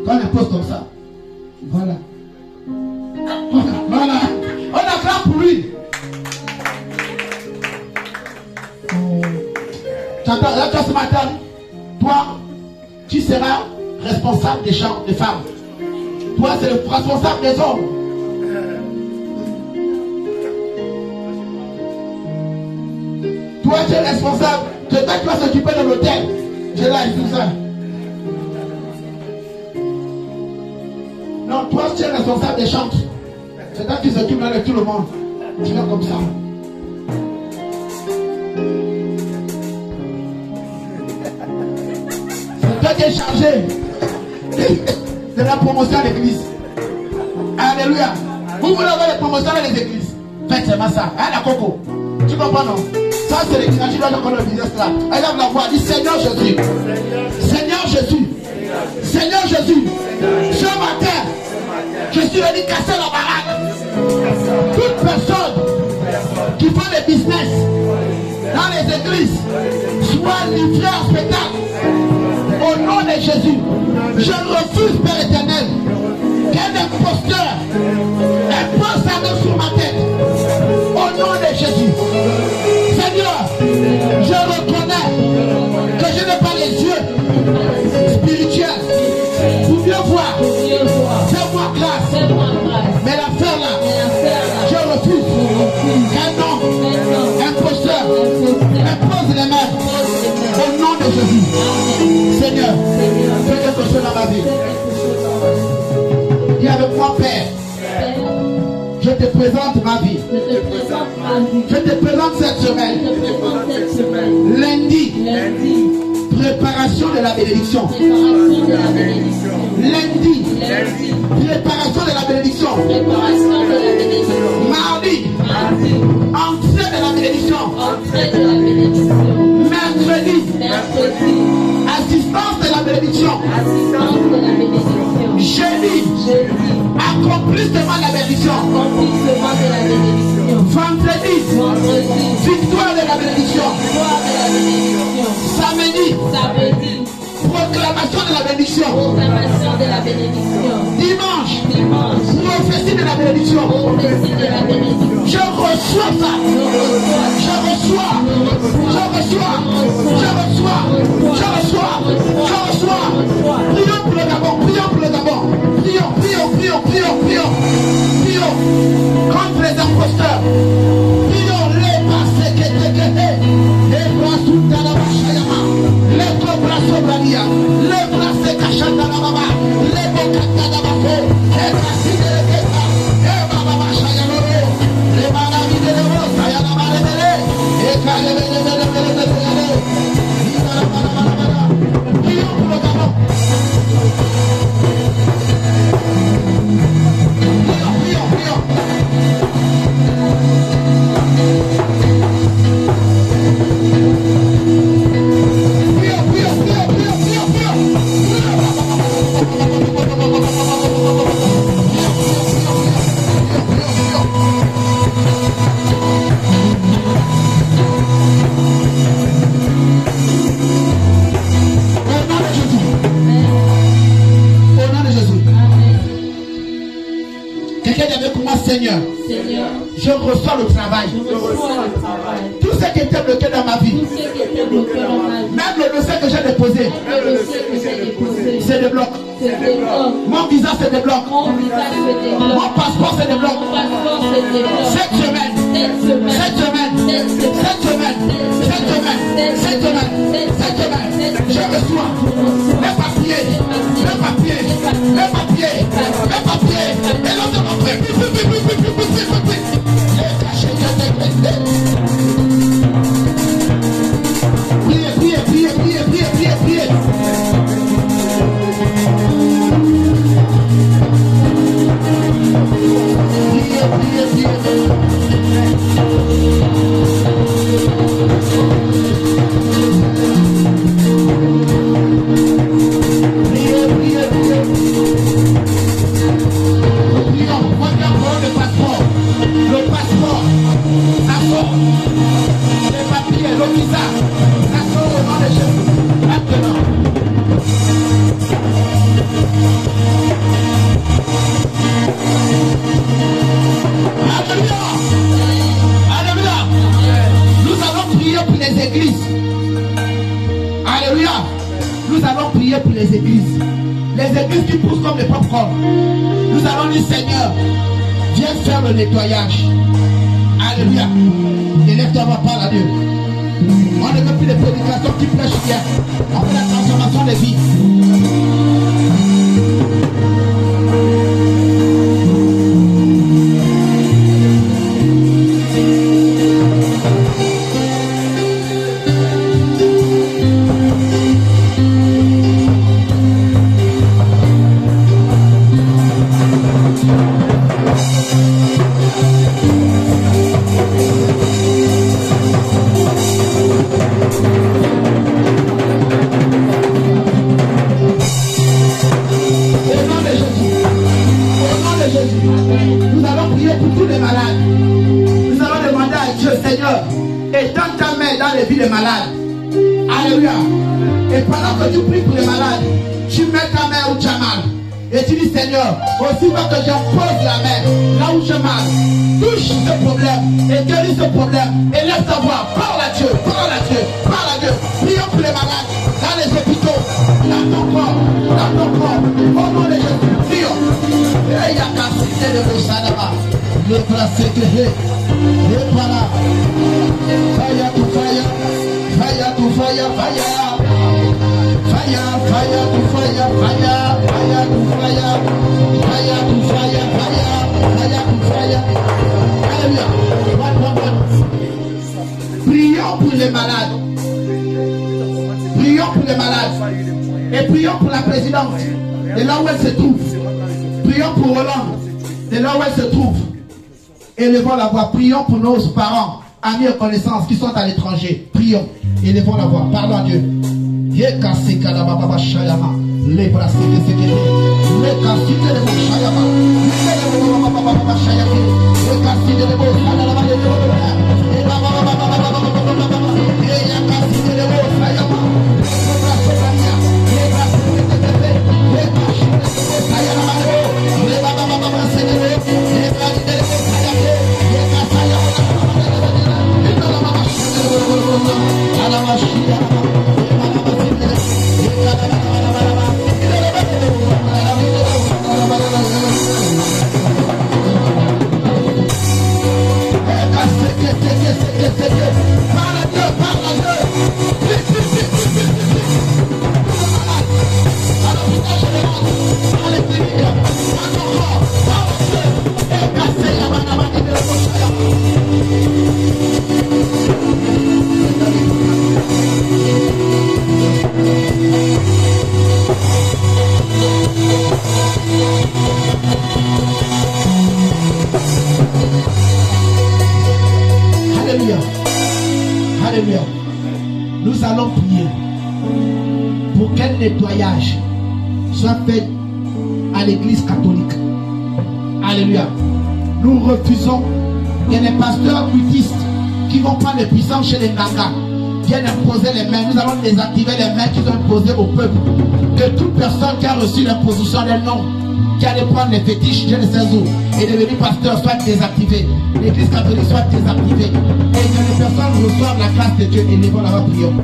S1: Quand on impose comme ça. Voilà. Voilà. On acclame pour lui. Tu entends, là, toi ce matin, toi, tu seras responsable des champs des femmes. Toi, c'est le responsable des hommes. Toi, tu es responsable. C'est toi qui vas s'occuper de l'hôtel. Tu es là et tout ça. Non, toi, tu es responsable des chants. C'est toi qui s'occupe de tout le monde. Tu vas comme ça. C'est toi qui es chargé de la promotion à l'église. Alléluia. Vous voulez avoir des promotions dans les églises. Faites seulement ça. Hein, la coco. Tu comprends, non? Ça, c'est l'église. Tu dois connaître le business là. Elle lève la voix. Dis Seigneur Jésus. Seigneur Jésus. Seigneur Jésus. Ce matin, je suis venu casser la baraque. Toute personne qui fait des business dans les églises soit livrée en spectacle. Au nom de Jésus, je refuse, Père éternel, qu'un imposteur impose sa main sur ma tête. Au nom de Jésus. Seigneur, je reconnais que je n'ai pas les yeux spirituels pour mieux voir. Fais-moi grâce. Mais l'affaire là, je refuse qu'un homme imposteur impose les mains. Au nom de Jésus. Seigneur, fais quelque chose dans ma vie. Dis avec moi, Père. Je te présente ma vie. Je te présente cette semaine. Lundi. Préparation de la bénédiction. Lundi. Préparation de la bénédiction. Mardi. Entrée de la bénédiction. Mercredi. Assistance de la bénédiction. Jeudi. Accomplissement de la bénédiction. Vendredi. Victoire de la bénédiction. Samedi. Proclamation de la bénédiction. Dimanche. Prophétie de la bénédiction. Je reçois ça. Je reçois. Je reçois. Je reçois. Je reçois. Je reçois. Prions pour le Gabon. Prions pour le Gabon. Prions, prions, prions, prions, prions. Prions contre les imposteurs. Prions les passés que les bras sous ta la les cobras sobrania, les bras se cachant dans la baba, les bocata d'abafo, les bras de l'État, les baba chayaloro, les maladies de l'eau, sayalamalele, et calé. Prions pour le Gabon. Prions. Seigneur, je reçois le travail. Tout ce qui était bloqué dans ma vie, même le dossier que j'ai déposé, c'est des blocs. Mon visa se débloque. Mon passeport se débloque. Cette semaine, je reçois les papiers. Et l'autre m'entraîne. Priez. les églises. Les églises qui poussent comme des pop-corn. Nous allons dire, Seigneur, viens faire le nettoyage. Alléluia. Élève-toi, parle à Dieu. On ne veut plus les prédications qui prêchent bien. On veut la transformation des vies. Nous allons prier pour tous les malades. Nous allons demander à Dieu, Seigneur, étends ta main dans les vies des malades. Alléluia. Et pendant que tu pries pour les malades, tu mets ta main où tu as mal. Et tu dis, Seigneur, aussi que j'impose la main là où j'ai mal, touche ce problème et guéris ce problème. Et laisse ta voix, parle à Dieu, parle à Dieu, parle à Dieu. Prions pour les malades dans les hôpitaux, dans ton corps, au nom de Jésus, prions. Et il y a qu'à citer de vos salabas, les bras sécurés, les paras, fire to fire, fire to fire, fire. Fire, fire to fire, fire, fire to fire, fire to fire, fire, fire to fire. Alléluia. Prions pour les malades. Prions pour les malades. Et prions pour la présidente. De là où elle se trouve. Prions pour Hollande. De là où elle se trouve. Élevons la voix. Prions pour nos parents, amis et connaissances qui sont à l'étranger. Prions. Élevons la voix. Parlons à Dieu. Les cassés de Baba Shayama, les bras séqués, les cassés de Baba Shayama, les cassés de Baba Shayama, Alléluia. Nous allons prier pour qu'un nettoyage soit fait à l'église catholique. Alléluia. Nous refusons que les pasteurs bouddhistes qui vont prendre les puissances chez les Nagas viennent imposer les mains. Nous allons désactiver les mains qu'ils ont imposées au peuple. Que toute personne qui a reçu l'imposition d'un nom, qui allait prendre les fétiches, je ne sais où, et devenir pasteur, soit désactivé. L'église catholique soit désactivée. Et que les personnes reçoivent la grâce de Dieu. Et les voilà, prions.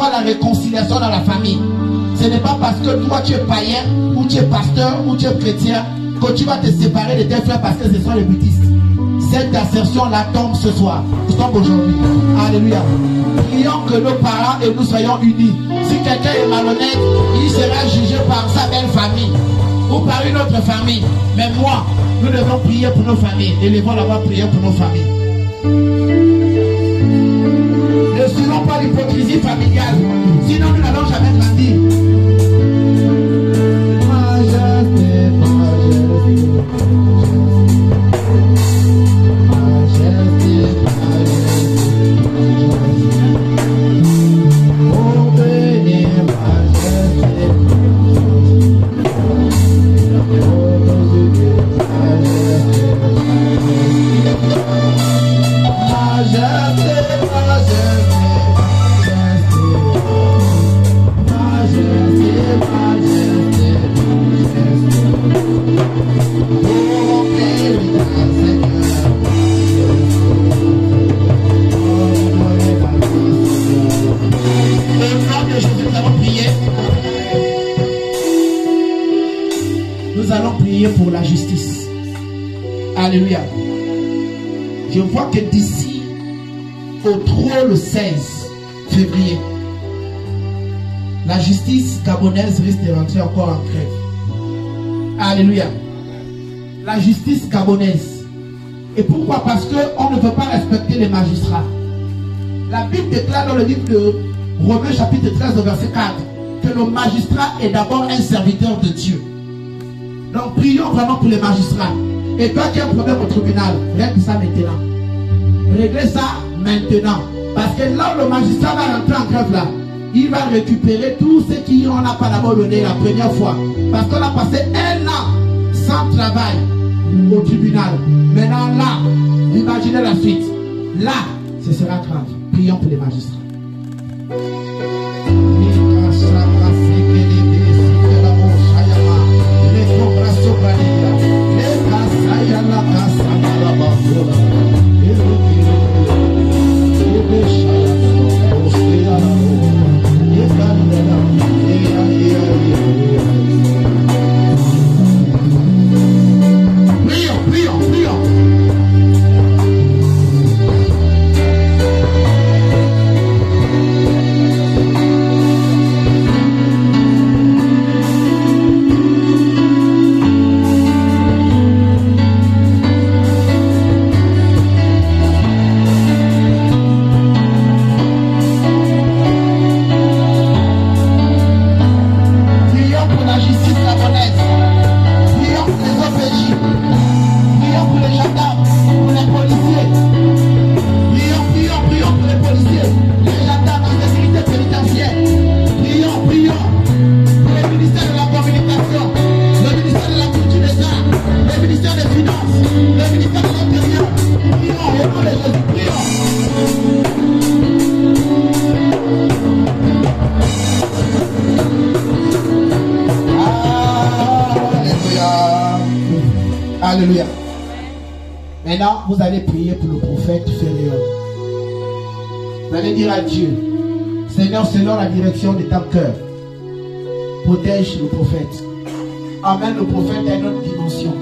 S1: avoir la réconciliation dans la famille. Ce n'est pas parce que toi tu es païen, ou tu es pasteur, ou tu es chrétien, que tu vas te séparer de tes frères parce que ce sont les bouddhistes. Cette assertion-là tombe ce soir, tombe aujourd'hui. Alléluia. Prions que nos parents et nous soyons unis. Si quelqu'un est malhonnête, il sera jugé par sa belle famille ou par une autre famille. Mais moi, nous devons prier pour nos familles. Élevons la voix, prier pour nos familles. Ne suivons pas l'hypocrisie familiale, sinon nous n'allons jamais grandir. Nous allons prier pour la justice. Alléluia. Je vois que d'ici au trop le 16 février, la justice gabonaise risque de rentrer encore en grève. Alléluia. La justice gabonaise. Et pourquoi? Parce qu'on ne veut pas respecter les magistrats. La Bible déclare dans le livre de Romains chapitre 13 verset 4 que le magistrat est d'abord un serviteur de Dieu. Donc prions vraiment pour les magistrats. Et toi qui as un problème au tribunal, règle ça maintenant. Réglez ça maintenant. Parce que là où le magistrat va rentrer en grève là, il va récupérer tout ce qu'on n'a pas d'abord donné la première fois. Parce qu'on a passé 1 an sans travail au tribunal. Maintenant là, imaginez la suite. Là, ce sera grave. Prions pour les magistrats. Alléluia. Maintenant, vous allez prier pour le prophète Féréon. Vous allez dire à Dieu, Seigneur, selon la direction de ton cœur, protège le prophète. Amène le prophète à une autre dimension.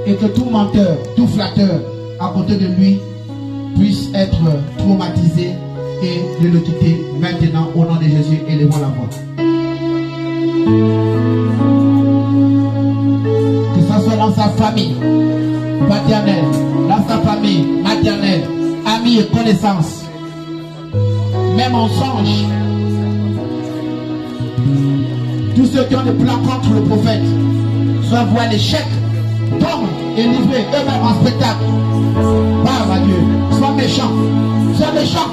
S1: Et que tout menteur, tout flatteur à côté de lui puisse être traumatisé et de le quitter maintenant au nom de Jésus. Élevons la voix. Que ce soit dans sa famille paternelle, dans sa famille maternelle, amis et connaissances, même en songe, tous ceux qui ont des plans contre le prophète, soit voient l'échec, tombent et livrés eux-mêmes en spectacle. Parle à Dieu, sois méchant, sois méchant.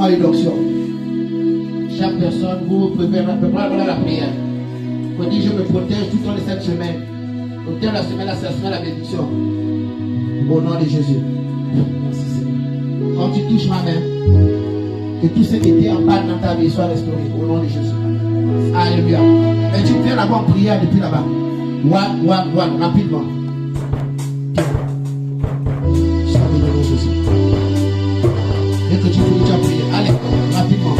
S1: moment une onction. Chaque personne, vous pouvez préparer la prière. Vous dites, je me protège tout au long de cette semaine. Au terme de la semaine, c'est la semaine de la bénédiction. Au nom de Jésus. Merci Seigneur. Quand tu touches ma main, que tout ce qui était en bas dans ta vie soit restauré. Au nom de Jésus. Alléluia. Et tu viens là-bas en prière depuis là-bas. One, rapidement. Et que tu finis, tu as prié. Allez, rapidement.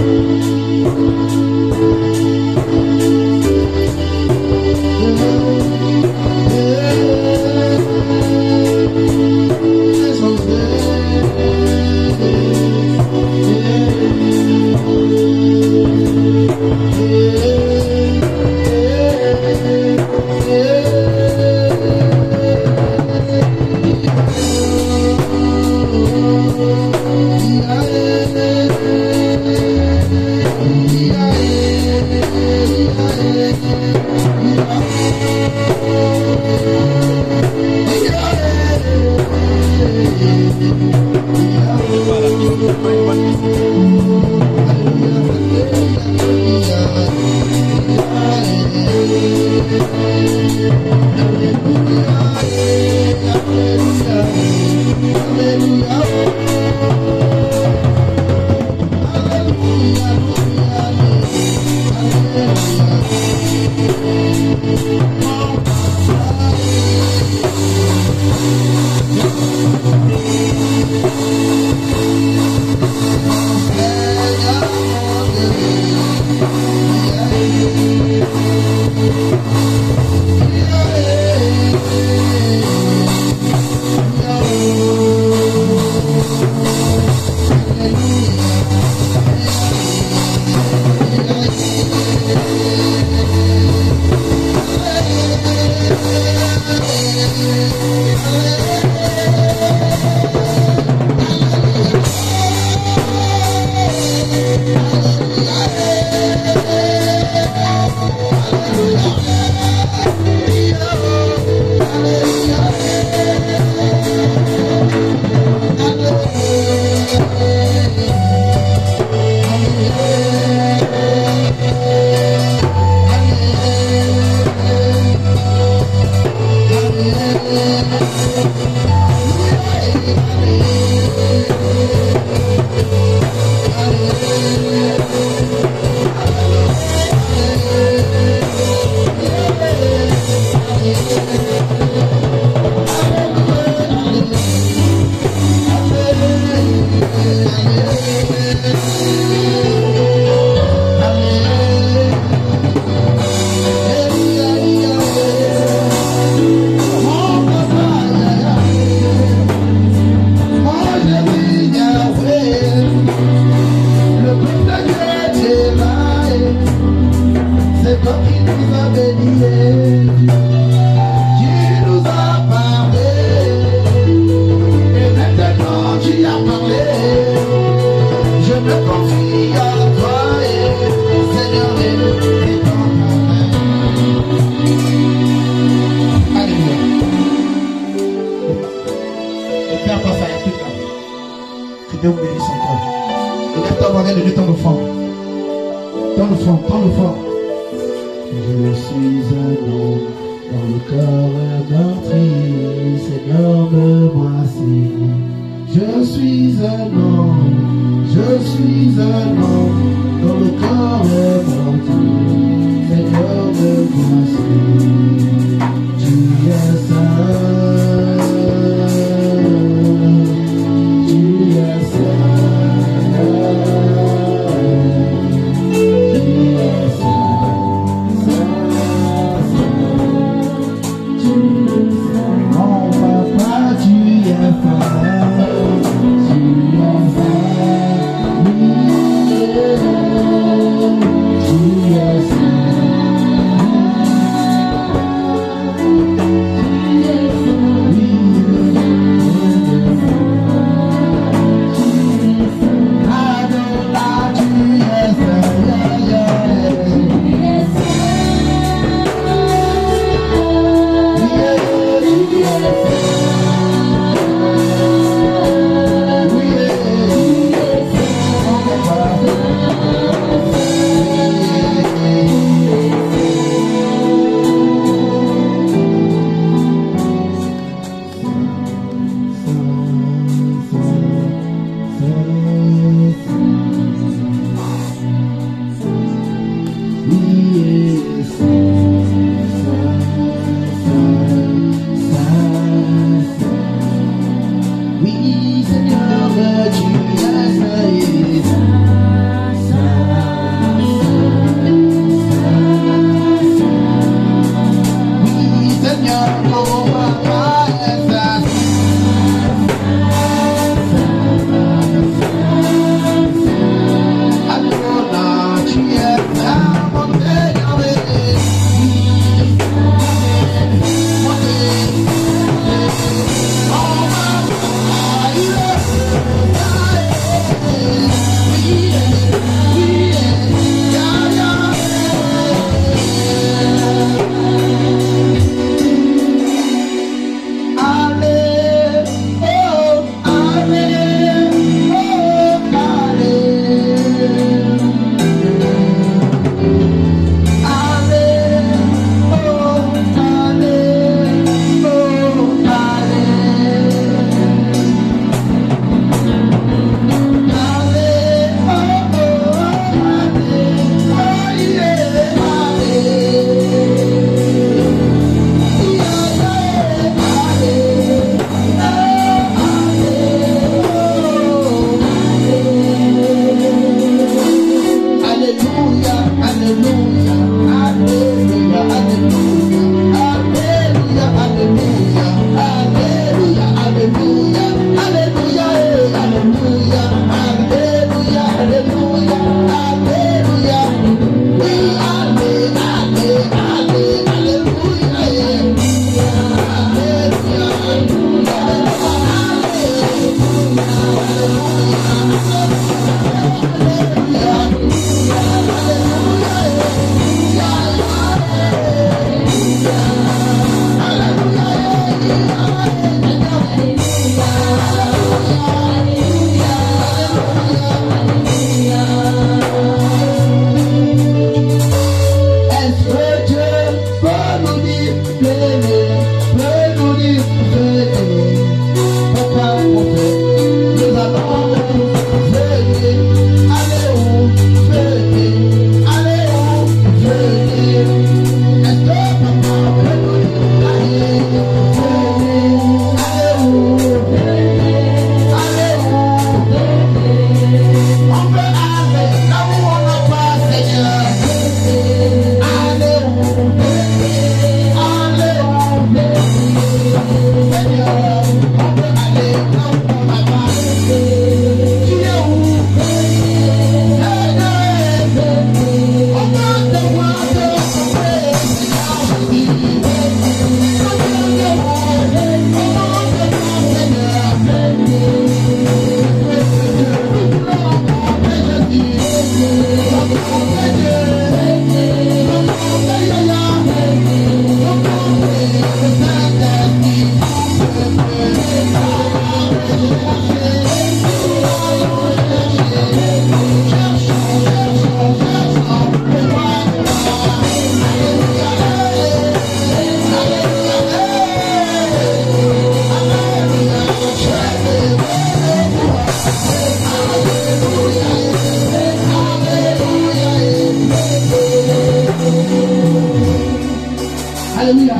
S1: Alléluia.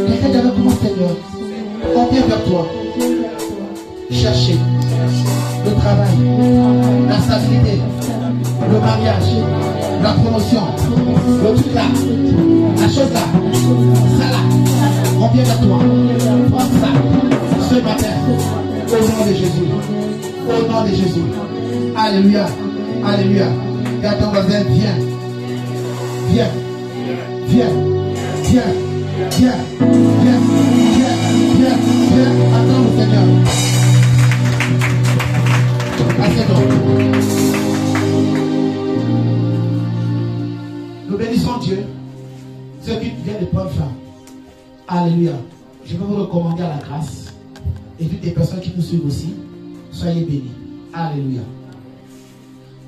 S1: Quelqu'un dit avec moi, Seigneur, on vient vers toi. Chercher le travail, la stabilité, le mariage, la promotion, le truc là, la chose là, ça là. On vient vers toi. Prends ça ce matin. Au nom de Jésus. Au nom de Jésus. Alléluia. Alléluia. Et à ton voisin, viens. Viens. Viens. Viens. Viens. Viens. Viens. Viens. Viens. Attends le Seigneur. Assieds-toi. Nous bénissons Dieu. Ce qui vient de prendre fin. Alléluia. Je vais vous recommander à la grâce. Et toutes les personnes qui nous suivent aussi, soyez bénis. Alléluia.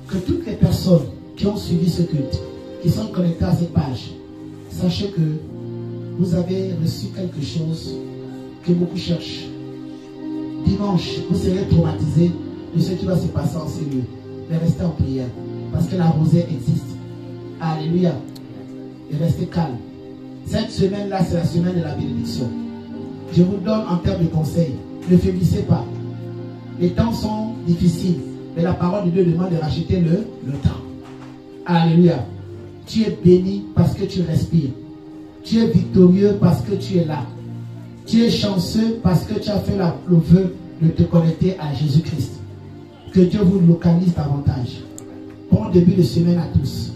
S1: Que toutes les personnes qui ont suivi ce culte, qui sont connectées à cette page, sachez que vous avez reçu quelque chose que beaucoup cherchent. Dimanche, vous serez traumatisés de ce qui va se passer en ces lieux. Mais restez en prière, parce que la rosée existe. Alléluia. Et restez calme. Cette semaine-là, c'est la semaine de la bénédiction. Je vous donne en termes de conseils. Ne faiblissez pas. Les temps sont difficiles, mais la parole de Dieu demande de racheter le temps. Alléluia. Tu es béni parce que tu respires. Tu es victorieux parce que tu es là. Tu es chanceux parce que tu as fait le vœu de te connecter à Jésus-Christ. Que Dieu vous localise davantage. Bon début de semaine à tous.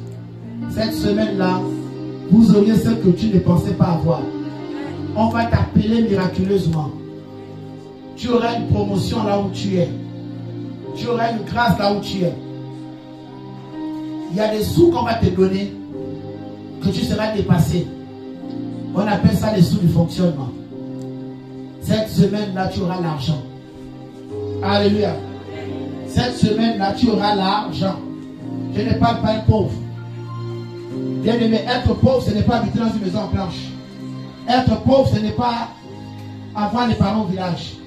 S1: Cette semaine-là, vous auriez ce que tu ne pensais pas avoir. On va t'appeler miraculeusement. Tu auras une promotion là où tu es. Tu auras une grâce là où tu es. Il y a des sous qu'on va te donner que tu seras dépassé. On appelle ça les sous du fonctionnement. Cette semaine-là, tu auras l'argent. Alléluia. Cette semaine-là, tu auras l'argent. Je ne parle pas de pauvre. Bien aimé, être pauvre, ce n'est pas habiter dans une maison en planche. Être pauvre, ce n'est pas avoir les parents au village.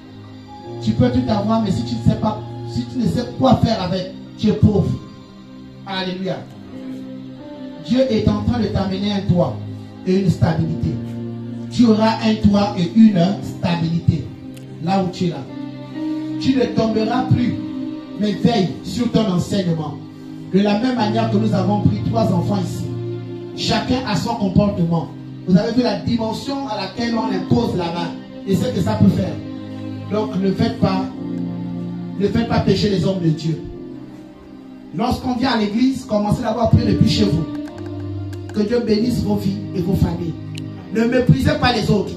S1: Tu peux tout avoir, mais si tu ne sais pas, si tu ne sais quoi faire avec, tu es pauvre. Alléluia. Dieu est en train de t'amener un toit et une stabilité. Tu auras un toit et une stabilité. Là où tu es là. Tu ne tomberas plus, mais veille sur ton enseignement. De la même manière que nous avons pris 3 enfants ici. Chacun a son comportement. Vous avez vu la dimension à laquelle on impose la main. Et ce que ça peut faire. Donc ne faites pas pécher les hommes de Dieu. Lorsqu'on vient à l'église, commencez d'abord à prier depuis chez vous. Que Dieu bénisse vos vies et vos familles. Ne méprisez pas les autres.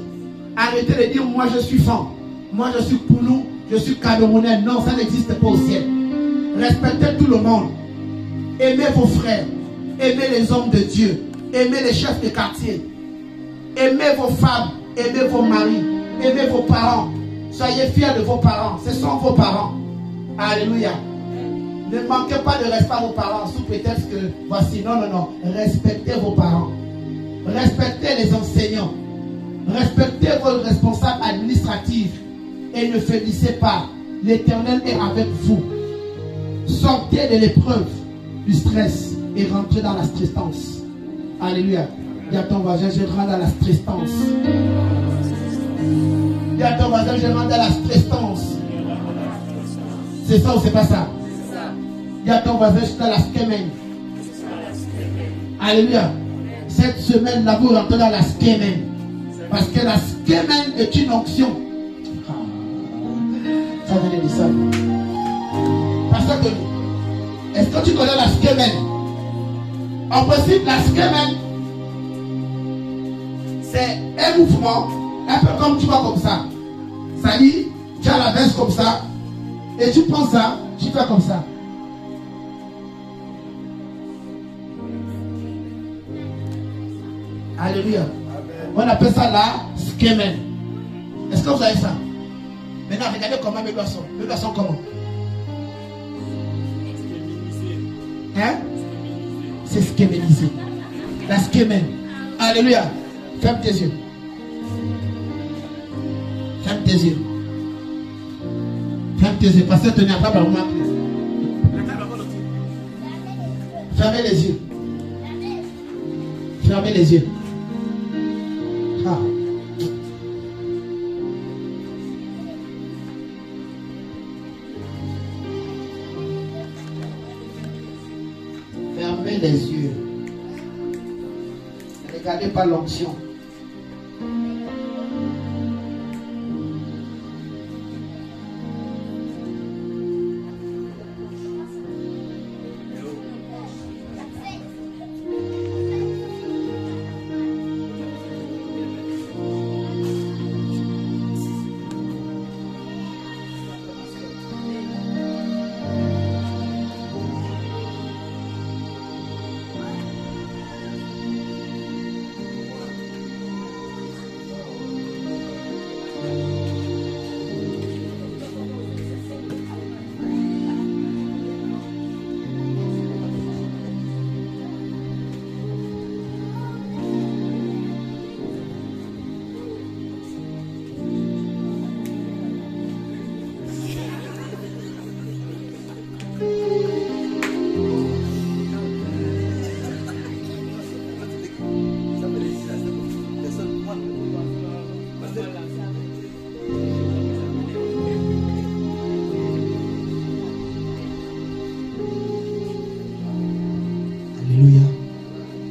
S1: Arrêtez de dire moi je suis fan, moi je suis Poulou, je suis Camerounais. Non, ça n'existe pas au ciel. Respectez tout le monde. Aimez vos frères. Aimez les hommes de Dieu. Aimez les chefs de quartier. Aimez vos femmes. Aimez vos maris. Aimez vos parents. Soyez fiers de vos parents. Ce sont vos parents. Alléluia. Ne manquez pas de respect à vos parents sous prétexte que voici. Non, non, non. Respectez vos parents. Respectez les enseignants. Respectez vos responsables administratifs. Et ne faiblissez pas. L'Éternel est avec vous. Sortez de l'épreuve, du stress et rentrez dans la stressance. Alléluia. Dis à ton voisin, je rentre dans la stressance. Dis à ton voisin, je rentre dans la stressance. C'est ça ou c'est pas ça? Dis à ton voisin, je suis dans la skémène. Alléluia. Cette semaine-là, vous rentrez dans la skémène. Parce que la skémène est une onction. Ça venait de ça. Pasteur Denis, est-ce que tu connais la skémène? En principe, la skémène, c'est un mouvement, un peu comme tu vois comme ça. Ça dit, tu as la veste comme ça, et tu prends ça, tu fais comme ça. Alléluia. On appelle ça la skémène. Est-ce que vous avez ça? Maintenant, regardez comment mes doigts sont. Mes doigts sont comment? Hein? C'est skéménisé. La skémène. Alléluia. Ferme tes yeux. Ferme tes yeux. Ferme tes yeux. Parce que tu n'as pas vraiment. Fermez les yeux. Fermez les yeux. Ah. Fermez les yeux. Ne regardez pas l'onction.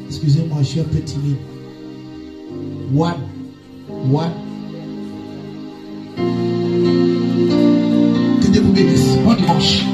S1: Excusez-moi, je suis un peu timide. One. Que Dieu vous bénisse. Bon dimanche.